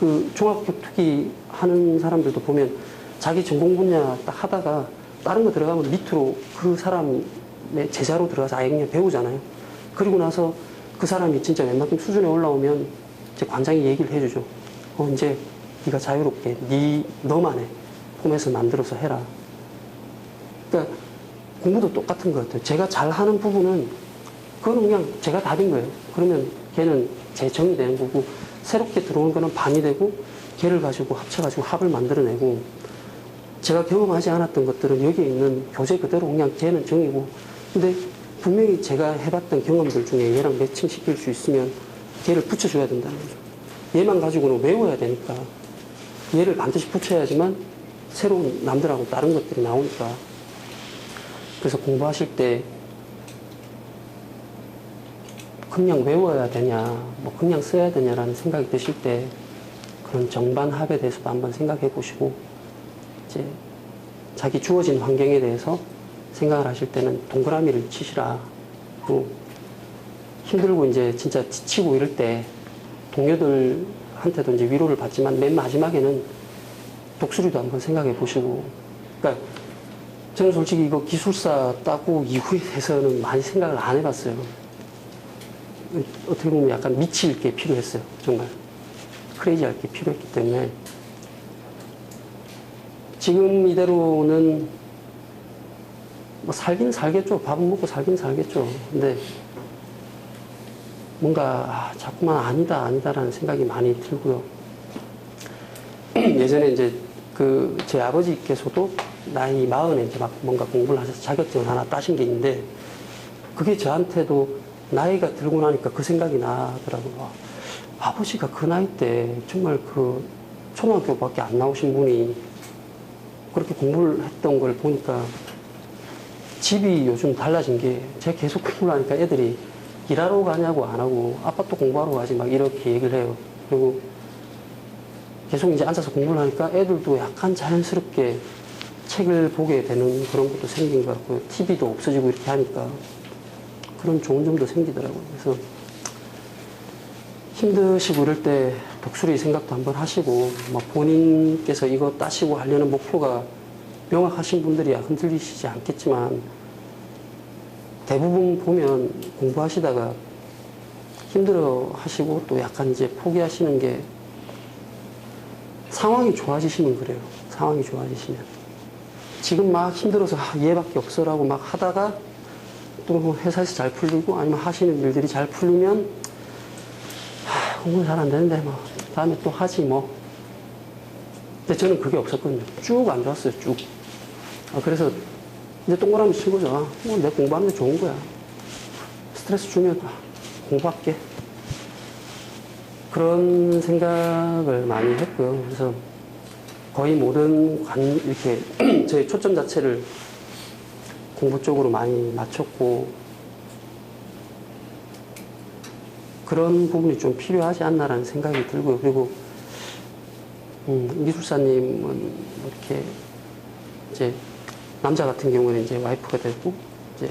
Speaker 1: 그 종합격투기 하는 사람들도 보면 자기 전공 분야 딱 하다가 다른 거 들어가면 밑으로 그 사람의 제자로 들어가서 아예 그냥 배우잖아요. 그리고 나서 그 사람이 진짜 웬만큼 수준에 올라오면 이제 관장이 얘기를 해주죠. 이제 네가 자유롭게 너만의 폼에서 만들어서 해라. 그러니까 공부도 똑같은 것 같아요. 제가 잘하는 부분은 그거는 그냥 제가 답인 거예요. 그러면 걔는 재정이 되는 거고 새롭게 들어오는 거는 반이 되고 걔를 가지고 합쳐가지고 합을 만들어내고 제가 경험하지 않았던 것들은 여기에 있는 교재 그대로 그냥 걔는 정이고 근데 분명히 제가 해봤던 경험들 중에 얘랑 매칭시킬 수 있으면 걔를 붙여줘야 된다는 거죠. 얘만 가지고는 외워야 되니까 얘를 반드시 붙여야지만 새로운 남들하고 다른 것들이 나오니까 그래서 공부하실 때 그냥 외워야 되냐, 뭐 그냥 써야 되냐라는 생각이 드실 때 그런 정반합에 대해서도 한번 생각해 보시고 이제 자기 주어진 환경에 대해서 생각을 하실 때는 동그라미를 치시라. 또 힘들고 이제 진짜 지치고 이럴 때 동료들한테도 이제 위로를 받지만 맨 마지막에는 독수리도 한번 생각해 보시고 그러니까 저는 솔직히 이거 기술사 따고 이후에 대해서는 많이 생각을 안 해봤어요. 어떻게 보면 약간 미칠 게 필요했어요. 정말. 크레이지할 게 필요했기 때문에. 지금 이대로는 뭐 살긴 살겠죠. 밥은 먹고 살긴 살겠죠. 근데 뭔가 자꾸만 아니다라는 생각이 많이 들고요. 예전에 이제 제 아버지께서도 나이 40에 이제 막 뭔가 공부를 하셔서 자격증을 하나 따신 게 있는데 그게 저한테도 나이가 들고 나니까 그 생각이 나더라고요. 아버지가 그 나이 때 정말 초등학교밖에 안 나오신 분이 그렇게 공부를 했던 걸 보니까 집이 요즘 달라진 게 제가 계속 공부를 하니까 애들이 일하러 가냐고 안 하고 아빠 또 공부하러 가지 막 이렇게 얘기를 해요. 그리고 계속 이제 앉아서 공부를 하니까 애들도 약간 자연스럽게 책을 보게 되는 그런 것도 생긴 것 같고요. TV도 없어지고 이렇게 하니까 그런 좋은 점도 생기더라고요. 그래서 힘드시고 이럴 때 독수리 생각도 한번 하시고, 본인께서 이거 따시고 하려는 목표가 명확하신 분들이야 흔들리시지 않겠지만, 대부분 보면 공부하시다가 힘들어 하시고 또 약간 이제 포기하시는 게, 상황이 좋아지시면 그래요. 상황이 좋아지시면. 지금 막 힘들어서 얘밖에 없어라고 막 하다가 또 회사에서 잘 풀리고 아니면 하시는 일들이 잘 풀리면 공부 잘 안 되는데 다음에 또 하지 뭐. 근데 저는 그게 없었거든요. 쭉 안 좋았어요. 쭉. 그래서 이제 동그라미 친 거죠. 내 공부하는 게 좋은 거야. 스트레스 주면 공부할게. 그런 생각을 많이 했고요. 그래서 거의 모든 이렇게 저희 초점 자체를 공부 쪽으로 많이 맞췄고, 그런 부분이 좀 필요하지 않나라는 생각이 들고요. 그리고 미술사님은 이렇게 이제 남자 같은 경우는 이제 와이프가 되고, 이제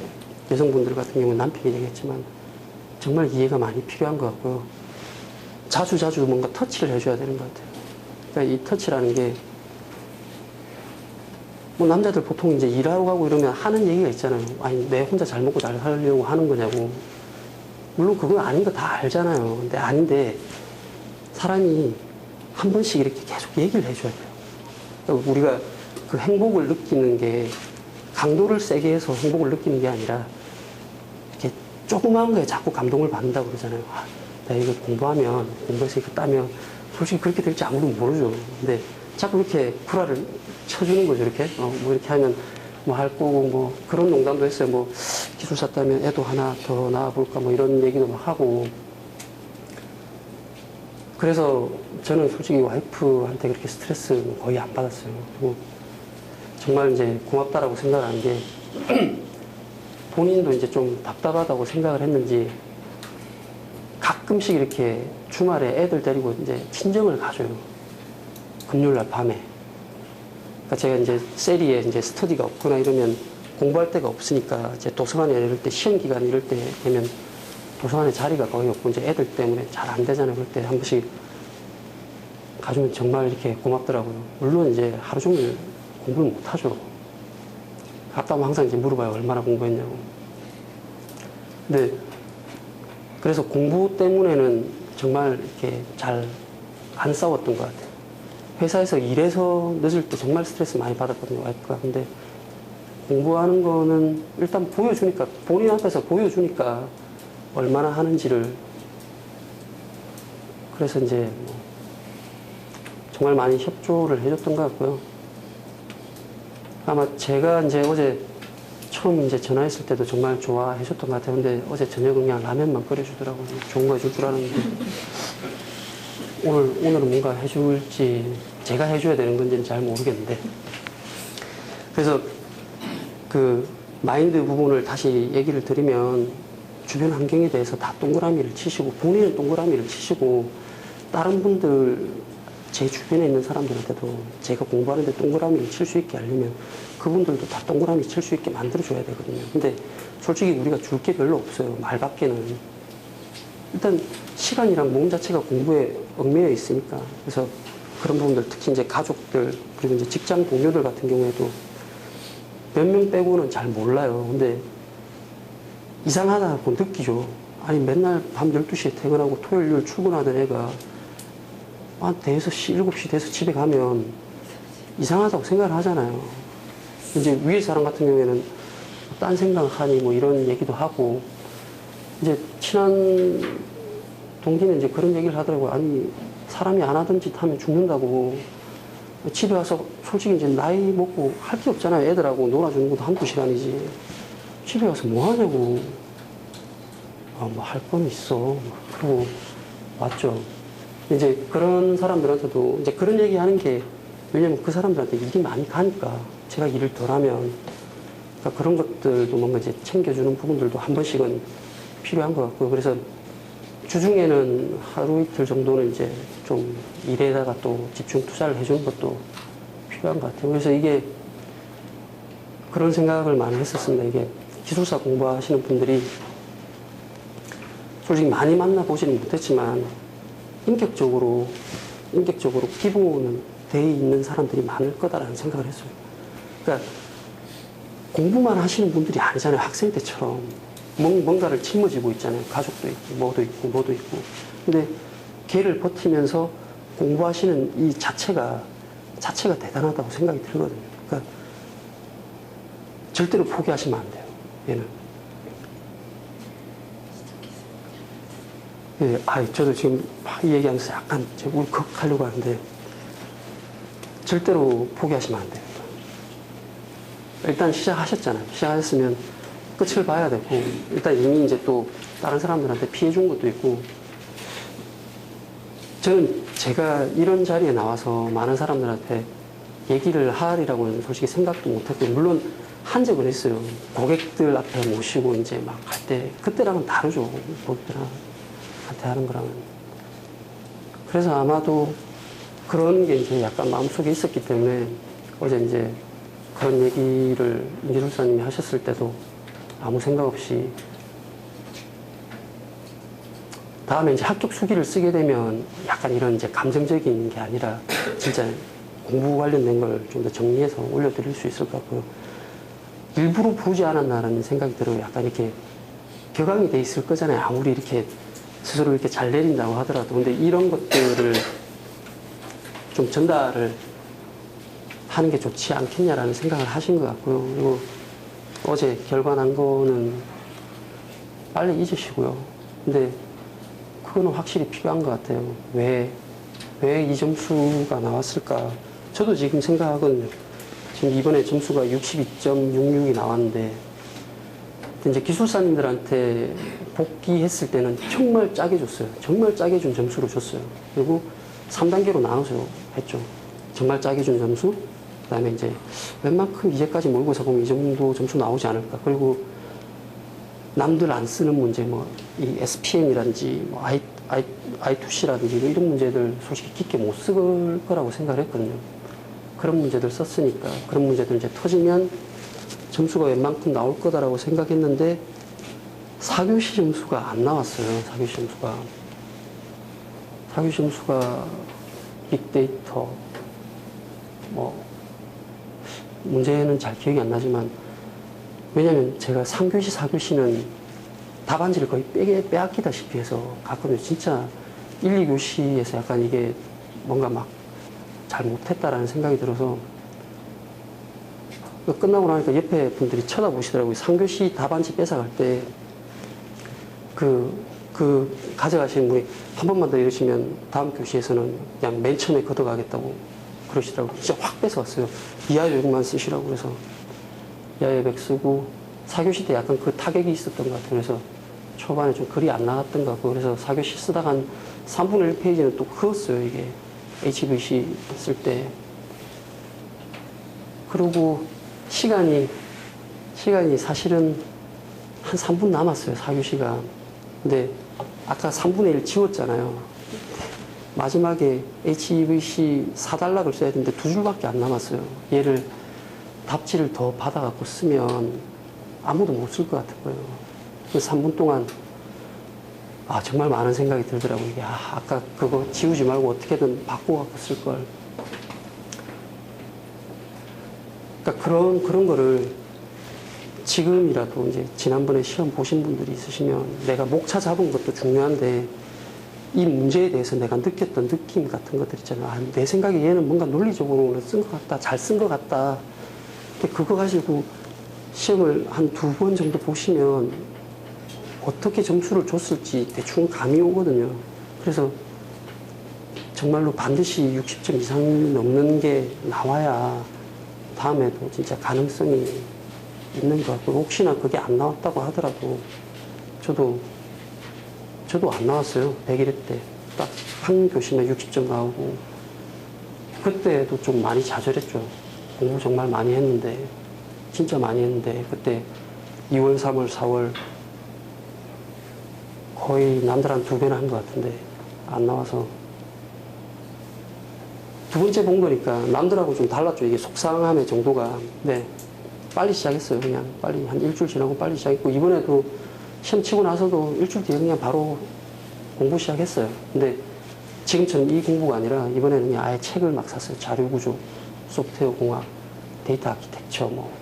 Speaker 1: 여성분들 같은 경우는 남편이 되겠지만 정말 이해가 많이 필요한 것 같고요. 자주 뭔가 터치를 해줘야 되는 것 같아요. 그러니까 이 터치라는 게, 남자들 보통 이제 일하러 가고 이러면 하는 얘기가 있잖아요. 아니, 내 혼자 잘 먹고 잘 살려고 하는 거냐고. 물론 그건 아닌 거 다 알잖아요. 근데 아닌데, 사람이 한 번씩 이렇게 계속 얘기를 해줘야 돼요. 그러니까 우리가 그 행복을 느끼는 게 강도를 세게 해서 행복을 느끼는 게 아니라, 이렇게 조그마한 거에 자꾸 감동을 받는다고 그러잖아요. 내가 이거 공부해서 이거 따면 솔직히 그렇게 될지 아무도 모르죠. 근데 자꾸 이렇게 구라를 쳐주는 거죠. 이렇게 이렇게 하면 할 거고, 그런 농담도 했어요. 기술사 따면 애도 하나 더 낳아볼까 이런 얘기도 막 하고. 그래서 저는 솔직히 와이프한테 그렇게 스트레스 거의 안 받았어요. 그리고 정말 이제 고맙다라고 생각하는 게, 본인도 이제 좀 답답하다고 생각을 했는지 가끔씩 이렇게 주말에 애들 데리고 이제 친정을 가줘요. 금요일날 밤에. 그러니까 제가 이제 세리에 이제 스터디가 없거나 이러면 공부할 데가 없으니까, 이제 도서관에 이럴 때 시험 기간 이럴 때 되면 도서관에 자리가 거의 없고 이제 애들 때문에 잘 안 되잖아요. 그럴 때 한 번씩 가주면 정말 이렇게 고맙더라고요. 물론 이제 하루 종일 공부를 못 하죠. 갔다 오면 항상 이제 물어봐요. 얼마나 공부했냐고. 근데 그래서 공부 때문에는 정말 이렇게 잘 안 싸웠던 것 같아요. 회사에서 일해서 늦을 때 정말 스트레스 많이 받았거든요, 와이프가. 근데 공부하는 거는 일단 보여주니까, 본인 앞에서 보여주니까 얼마나 하는지를. 그래서 이제 정말 많이 협조를 해줬던 것 같고요. 아마 제가 이제 어제 처음 이제 전화했을 때도 정말 좋아해줬던 것 같아요. 근데 어제 저녁은 그냥 라면만 끓여주더라고요. 좋은 거 해줄 줄 알았는데. 오늘은 뭔가 해줄지, 제가 해줘야 되는 건지는 잘 모르겠는데. 그래서 그 마인드 부분을 다시 얘기를 드리면, 주변 환경에 대해서 다 동그라미를 치시고, 본인은 동그라미를 치시고, 다른 분들, 제 주변에 있는 사람들한테도 제가 공부하는데 동그라미를 칠 수 있게 하려면 그분들도 다 동그라미 칠 수 있게 만들어줘야 되거든요. 근데 솔직히 우리가 줄 게 별로 없어요. 말밖에는. 일단 시간이랑 몸 자체가 공부에 얽매여 있으니까. 그래서 그런 부분들, 특히 이제 가족들, 그리고 이제 직장 동료들 같은 경우에도 몇 명 빼고는 잘 몰라요. 근데 이상하다고 느끼죠. 아니, 맨날 밤 12시에 퇴근하고 토요일, 일 출근하던 애가 대여섯 시, 7시 돼서 집에 가면 이상하다고 생각을 하잖아요. 이제 위에 사람 같은 경우에는 딴 생각하니 이런 얘기도 하고, 이제 친한 동기는 이제 그런 얘기를 하더라고요. 아니, 사람이 안 하던 짓 하면 죽는다고. 집에 와서 솔직히 이제 나이 먹고 할 게 없잖아요. 애들하고 놀아주는 것도 한두 시간이지. 집에 와서 뭐 하냐고. 할 건 있어. 그러고 왔죠. 이제 그런 사람들한테도 이제 그런 얘기 하는 게, 왜냐면 그 사람들한테 일이 많이 가니까, 제가 일을 덜 하면. 그러니까 그런 것들도 뭔가 이제 챙겨주는 부분들도 한 번씩은 필요한 것 같고요. 그래서 주중에는 하루 이틀 정도는 이제 좀 일에다가 또 집중 투자를 해주는 것도 필요한 것 같아요. 그래서 이게 그런 생각을 많이 했었습니다. 이게 기술사 공부하시는 분들이 솔직히 많이 만나보지는 못했지만 인격적으로 기본은 돼 있는 사람들이 많을 거다라는 생각을 했어요. 그러니까 공부만 하시는 분들이 아니잖아요. 학생 때처럼 뭔가를 짊어지고 있잖아요. 가족도 있고 뭐도 있고. 근데 걔를 버티면서 공부하시는 이 자체가 대단하다고 생각이 들거든요. 그러니까 절대로 포기하시면 안 돼요. 얘는. 예, 저도 지금 막 이 얘기하면서 약간 울컥하려고 하는데 절대로 포기하시면 안 돼요. 일단 시작하셨잖아요. 시작하셨으면 끝을 봐야 되고, 일단 이미 이제 또 다른 사람들한테 피해 준 것도 있고, 저는 제가 이런 자리에 나와서 많은 사람들한테 얘기를 하리라고는 솔직히 생각도 못했고, 물론 한 적은 했어요. 고객들 앞에 모시고 이제 막 할 때, 그때랑은 다르죠. 고객들한테 하는 거랑은. 그래서 아마도 그런 게 이제 약간 마음속에 있었기 때문에 어제 이제 그런 얘기를 임기술사님이 하셨을 때도 아무 생각 없이 다음에 이제 합격 수기를 쓰게 되면 약간 이런 이제 감정적인 게 아니라 진짜 공부 관련된 걸 좀 더 정리해서 올려드릴 수 있을 것 같고요. 일부러 보지 않았나라는 생각이 들어요. 약간 이렇게 격앙이 돼 있을 거잖아요. 아무리 이렇게 스스로 이렇게 잘 내린다고 하더라도. 근데 이런 것들을 좀 전달을 하는 게 좋지 않겠냐라는 생각을 하신 것 같고요. 그리고 어제 결과 난 거는 빨리 잊으시고요. 근데 그거는 확실히 필요한 것 같아요. 왜 이 점수가 나왔을까? 저도 지금 생각하거든요. 지금 이번에 점수가 62.66이 나왔는데, 이제 기술사님들한테 복귀했을 때는 정말 짜게 줬어요. 정말 짜게 준 점수로 줬어요. 그리고 3단계로 나눠서 했죠. 정말 짜게 준 점수, 그 다음에 이제 웬만큼 이제까지 몰고서 보면 이 정도 점수 나오지 않을까. 그리고 남들 안 쓰는 문제, 이 SPM이라든지, I2C라든지, 이런 문제들 솔직히 깊게 못 쓸 거라고 생각을 했거든요. 그런 문제들 썼으니까, 그런 문제들 이제 터지면 점수가 웬만큼 나올 거다라고 생각했는데, 4교시 점수가 안 나왔어요. 4교시 점수가. 4교시 점수가 빅데이터, 문제는 잘 기억이 안 나지만, 왜냐면 제가 3교시, 4교시는 답안지를 거의 빼앗기다시피 해서 갔거든요. 진짜 1, 2교시에서 약간 이게 뭔가 막 잘 못했다라는 생각이 들어서 끝나고 나니까 옆에 분들이 쳐다보시더라고요. 3교시 답안지 뺏어갈 때 가져가시는 분이 한 번만 더 이러시면 다음 교시에서는 그냥 맨 처음에 걷어가겠다고 그러시더라고요. 진짜 확 뺏어갔어요. 이하여백만 쓰시라고 그래서 이하여백 쓰고 4교시 때 약간 그 타격이 있었던 것 같아요. 그래서 초반에 좀 글이 안 나왔던 것 같고 그래서 4교시 쓰다가 한 3분의 1페이지는 또 그었어요. 이게 HVC 쓸 때. 그리고 시간이 사실은 한 3분 남았어요. 4교시가. 근데 아까 3분의 1 지웠잖아요. 마지막에 HVC 4단락을 써야 되는데 2줄밖에 안 남았어요. 얘를 답지를 더 받아갖고 쓰면 아무도 못 쓸 것 같은 거예요. 그래서 3분 동안 정말 많은 생각이 들더라고요. 이게 아까 그거 지우지 말고 어떻게든 바꿔갖고 쓸걸. 그러니까 그런 거를 지금이라도 이제 지난번에 시험 보신 분들이 있으시면 내가 목차 잡은 것도 중요한데 이 문제에 대해서 내가 느꼈던 느낌 같은 것들 있잖아요. 내 생각에 얘는 뭔가 논리적으로 쓴 것 같다. 잘 쓴 것 같다. 근데 그거 가지고 시험을 한 2번 정도 보시면 어떻게 점수를 줬을지 대충 감이 오거든요. 그래서 정말로 반드시 60점 이상 넘는 게 나와야 다음에도 진짜 가능성이 있는 것 같고 혹시나 그게 안 나왔다고 하더라도 저도 안 나왔어요. 101회 때. 딱 한 교시만 60점 나오고 그때도 좀 많이 좌절했죠. 공부 정말 많이 했는데 진짜 많이 했는데 그때 2월, 3월, 4월 거의 남들 한 2배나 한 것 같은데 안 나와서 두 번째 본 거니까 남들하고 좀 달랐죠. 이게 속상함의 정도가. 네. 빨리 시작했어요. 그냥 빨리 한 일주일 지나고 빨리 시작했고, 이번에도 시험 치고 나서도 일주일 뒤에 그냥 바로 공부 시작했어요. 근데 지금처럼 이 공부가 아니라 이번에는 그냥 아예 책을 막 샀어요. 자료구조, 소프트웨어 공학, 데이터 아키텍처 뭐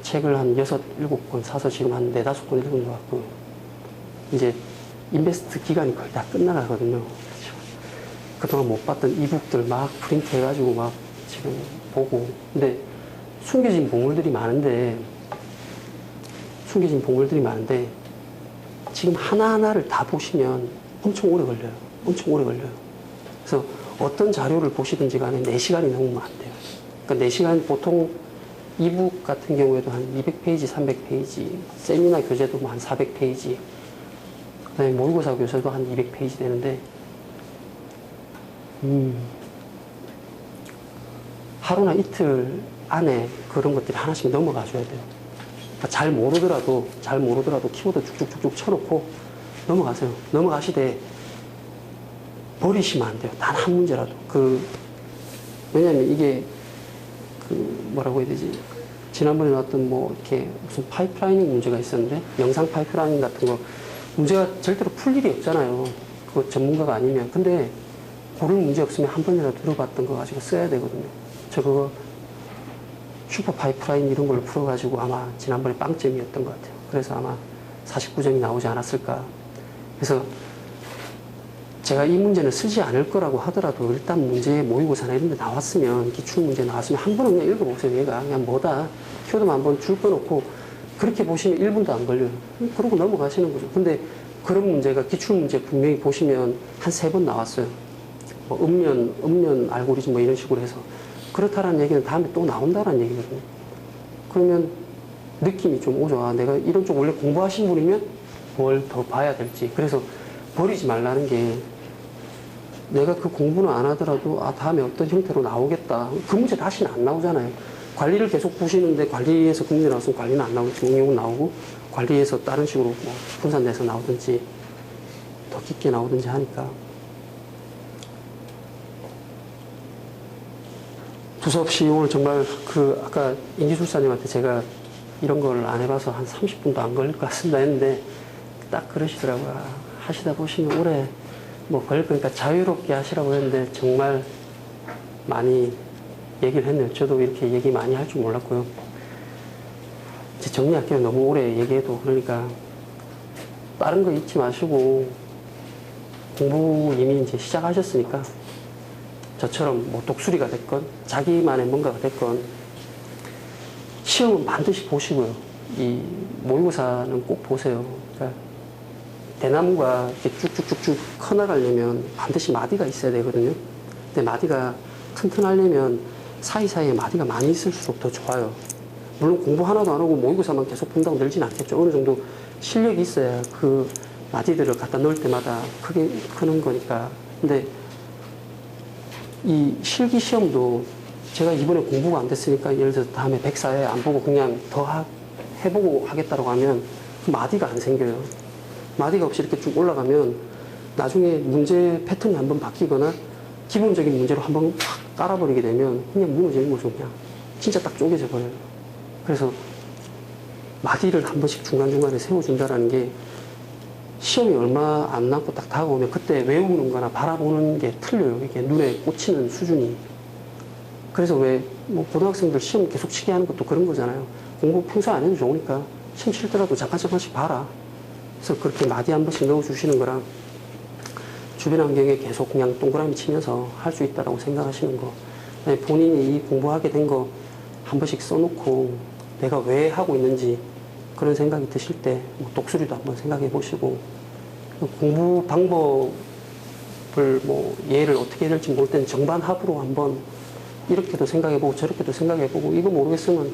Speaker 1: 책을 한 6, 7권 사서 지금 한 4, 5권 읽은 것 같고요. 이제 인베스트 기간이 거의 다 끝나가거든요. 그동안 못 봤던 이북들 막 프린트 해가지고 막 지금 보고. 근데 숨겨진 보물들이 많은데 지금 하나하나를 다 보시면 엄청 오래 걸려요. 엄청 오래 걸려요. 그래서 어떤 자료를 보시든지 간에 4시간이 넘으면 안 돼요. 그러니까 4시간 보통 이북 같은 경우에도 한 200페이지, 300페이지, 세미나 교재도 뭐 한 400페이지, 그 다음에 모의고사 교재도 한 200페이지 되는데, 하루나 이틀 안에 그런 것들이 하나씩 넘어가줘야 돼요. 그러니까 잘 모르더라도 키보드 쭉쭉쭉쭉 쳐놓고 넘어가세요. 넘어가시되 버리시면 안 돼요. 단 한 문제라도. 왜냐면 이게 뭐라고 해야 되지? 지난번에 나왔던 뭐 이렇게 무슨 파이프라이닝 문제가 있었는데, 영상 파이프라이닝 같은 거 문제가 절대로 풀 일이 없잖아요. 그거 전문가가 아니면. 근데 고를 문제 없으면 한 번이라도 들어봤던 거 가지고 써야 되거든요. 저 그거 슈퍼 파이프라인 이런 걸로 풀어가지고 아마 지난번에 빵점이었던 것 같아요. 그래서 아마 49점이 나오지 않았을까. 그래서 제가 이 문제는 쓰지 않을 거라고 하더라도 일단 문제 모의고사나 이런 데 나왔으면, 기출문제 나왔으면 한 번은 그냥 읽어보세요. 얘가 그냥 뭐다. 키워드만 한번 줄 꺼놓고 그렇게 보시면 1분도 안 걸려요. 그러고 넘어가시는 거죠. 근데 그런 문제가 기출문제 분명히 보시면 한 3번 나왔어요. 뭐 음면 알고리즘 뭐 이런 식으로 해서. 그렇다라는 얘기는 다음에 또 나온다라는 얘기거든요. 그러면 느낌이 좀 오죠. 아, 내가 이런 쪽 원래 공부하신 분이면 뭘 더 봐야 될지. 그래서 버리지 말라는 게, 내가 그 공부는 안 하더라도 다음에 어떤 형태로 나오겠다. 그 문제 다시는 안 나오잖아요. 관리를 계속 보시는데 관리에서 그 문제 나왔으면 관리는 안 나오고 응용은 나오고, 관리에서 다른 식으로 뭐 분산돼서 나오든지 더 깊게 나오든지 하니까. 두서없이 오늘 정말 아까 인기술사님한테 제가 이런 걸 안 해봐서 한 30분도 안 걸릴 것 같습니다 했는데, 딱 그러시더라고요. 하시다 보시면 오래 뭐 걸릴 거니까 자유롭게 하시라고 했는데 정말 많이 얘기를 했네요. 저도 이렇게 얘기 많이 할 줄 몰랐고요. 이제 정리할게요. 너무 오래 얘기해도. 그러니까 다른 거 잊지 마시고, 공부 이미 이제 시작하셨으니까 저처럼 뭐 독수리가 됐건 자기만의 뭔가가 됐건 시험은 반드시 보시고요. 이 모의고사는 꼭 보세요. 그러니까 대나무가 이렇게 쭉쭉쭉쭉 커나가려면 반드시 마디가 있어야 되거든요. 근데 마디가 튼튼하려면 사이사이에 마디가 많이 있을수록 더 좋아요. 물론 공부 하나도 안 하고 모의고사만 계속 본다고 늘진 않겠죠. 어느 정도 실력이 있어야 그 마디들을 갖다 넣을 때마다 크게 크는 거니까. 근데 이 실기 시험도 제가 이번에 공부가 안 됐으니까 예를 들어서 다음에 104회 안 보고 그냥 더 해보고 하겠다고 하면 그 마디가 안 생겨요. 마디가 없이 이렇게 쭉 올라가면 나중에 문제 패턴이 한번 바뀌거나 기본적인 문제로 한번 확 깔아버리게 되면 그냥 무너지는 거죠. 그냥 진짜 딱 쪼개져 버려요. 그래서 마디를 한 번씩 중간중간에 세워준다라는 게, 시험이 얼마 안 남고 딱 다가오면 그때 외우는 거나 바라보는 게 틀려요. 이게 눈에 꽂히는 수준이. 그래서 왜 뭐 고등학생들 시험 계속 치게 하는 것도 그런 거잖아요. 공부 평소에 안 해도 좋으니까 시험 칠 때라도 잠깐씩 봐라. 그래서 그렇게 마디 한 번씩 넣어주시는 거랑, 주변 환경에 계속 그냥 동그라미 치면서 할 수 있다라고 생각하시는 거. 본인이 이 공부하게 된 거 한 번씩 써놓고 내가 왜 하고 있는지 그런 생각이 드실 때 뭐 독수리도 한번 생각해 보시고, 공부 방법을 뭐 예를 어떻게 해야 될지 모를 때는 정반합으로 한번 이렇게도 생각해 보고 저렇게도 생각해 보고, 이거 모르겠으면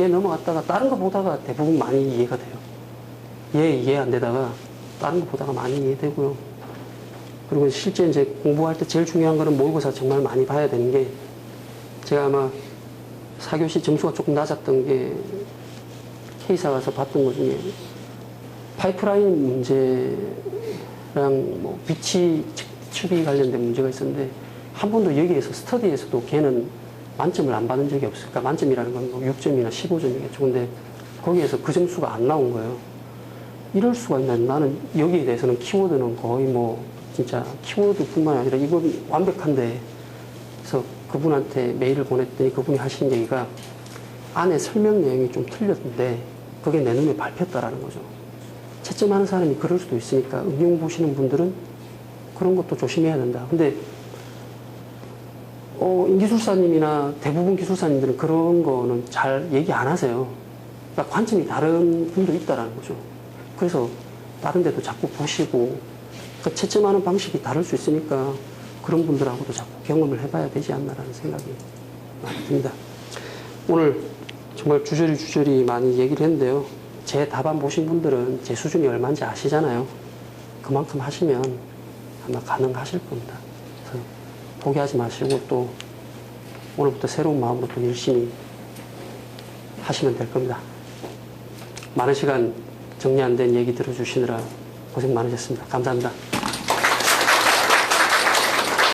Speaker 1: 얘 넘어갔다가 다른 거 보다가 대부분 많이 이해가 돼요. 얘 이해 안 되다가 다른 거 보다가 많이 이해되고요. 그리고 실제 이제 공부할 때 제일 중요한 거는 모의고사 정말 많이 봐야 되는 게, 제가 아마 4교시 점수가 조금 낮았던 게 K사 가서 봤던 것 중에 파이프라인 문제랑 뭐 위치 측비 관련된 문제가 있었는데, 한 번도 여기에서 스터디에서도 걔는 만점을 안 받은 적이 없어요. 그러니까 만점이라는 건 뭐 6점이나 15점이겠죠. 근데 거기에서 그 점수가 안 나온 거예요. 이럴 수가 있나? 나는 여기에 대해서는 키워드는 거의 뭐 진짜 키워드뿐만 아니라 이건 완벽한데, 그래서 그분한테 메일을 보냈더니 그분이 하신 얘기가 안에 설명 내용이 좀 틀렸는데 그게 내 눈에 밟혔다라는 거죠. 채점하는 사람이 그럴 수도 있으니까 응용 보시는 분들은 그런 것도 조심해야 된다. 근데 기술사님이나 대부분 기술사님들은 그런 거는 잘 얘기 안 하세요. 그러니까 관점이 다른 분도 있다라는 거죠. 그래서 다른 데도 자꾸 보시고, 그러니까 채점하는 방식이 다를 수 있으니까 그런 분들하고도 자꾸 경험을 해봐야 되지 않나라는 생각이 많이 듭니다. 오늘 정말 주저리 많이 얘기를 했는데요. 제 답안 보신 분들은 제 수준이 얼마인지 아시잖아요. 그만큼 하시면 아마 가능하실 겁니다. 그래서 포기하지 마시고 또 오늘부터 새로운 마음으로 또 열심히 하시면 될 겁니다. 많은 시간 정리 안 된 얘기 들어주시느라 고생 많으셨습니다. 감사합니다.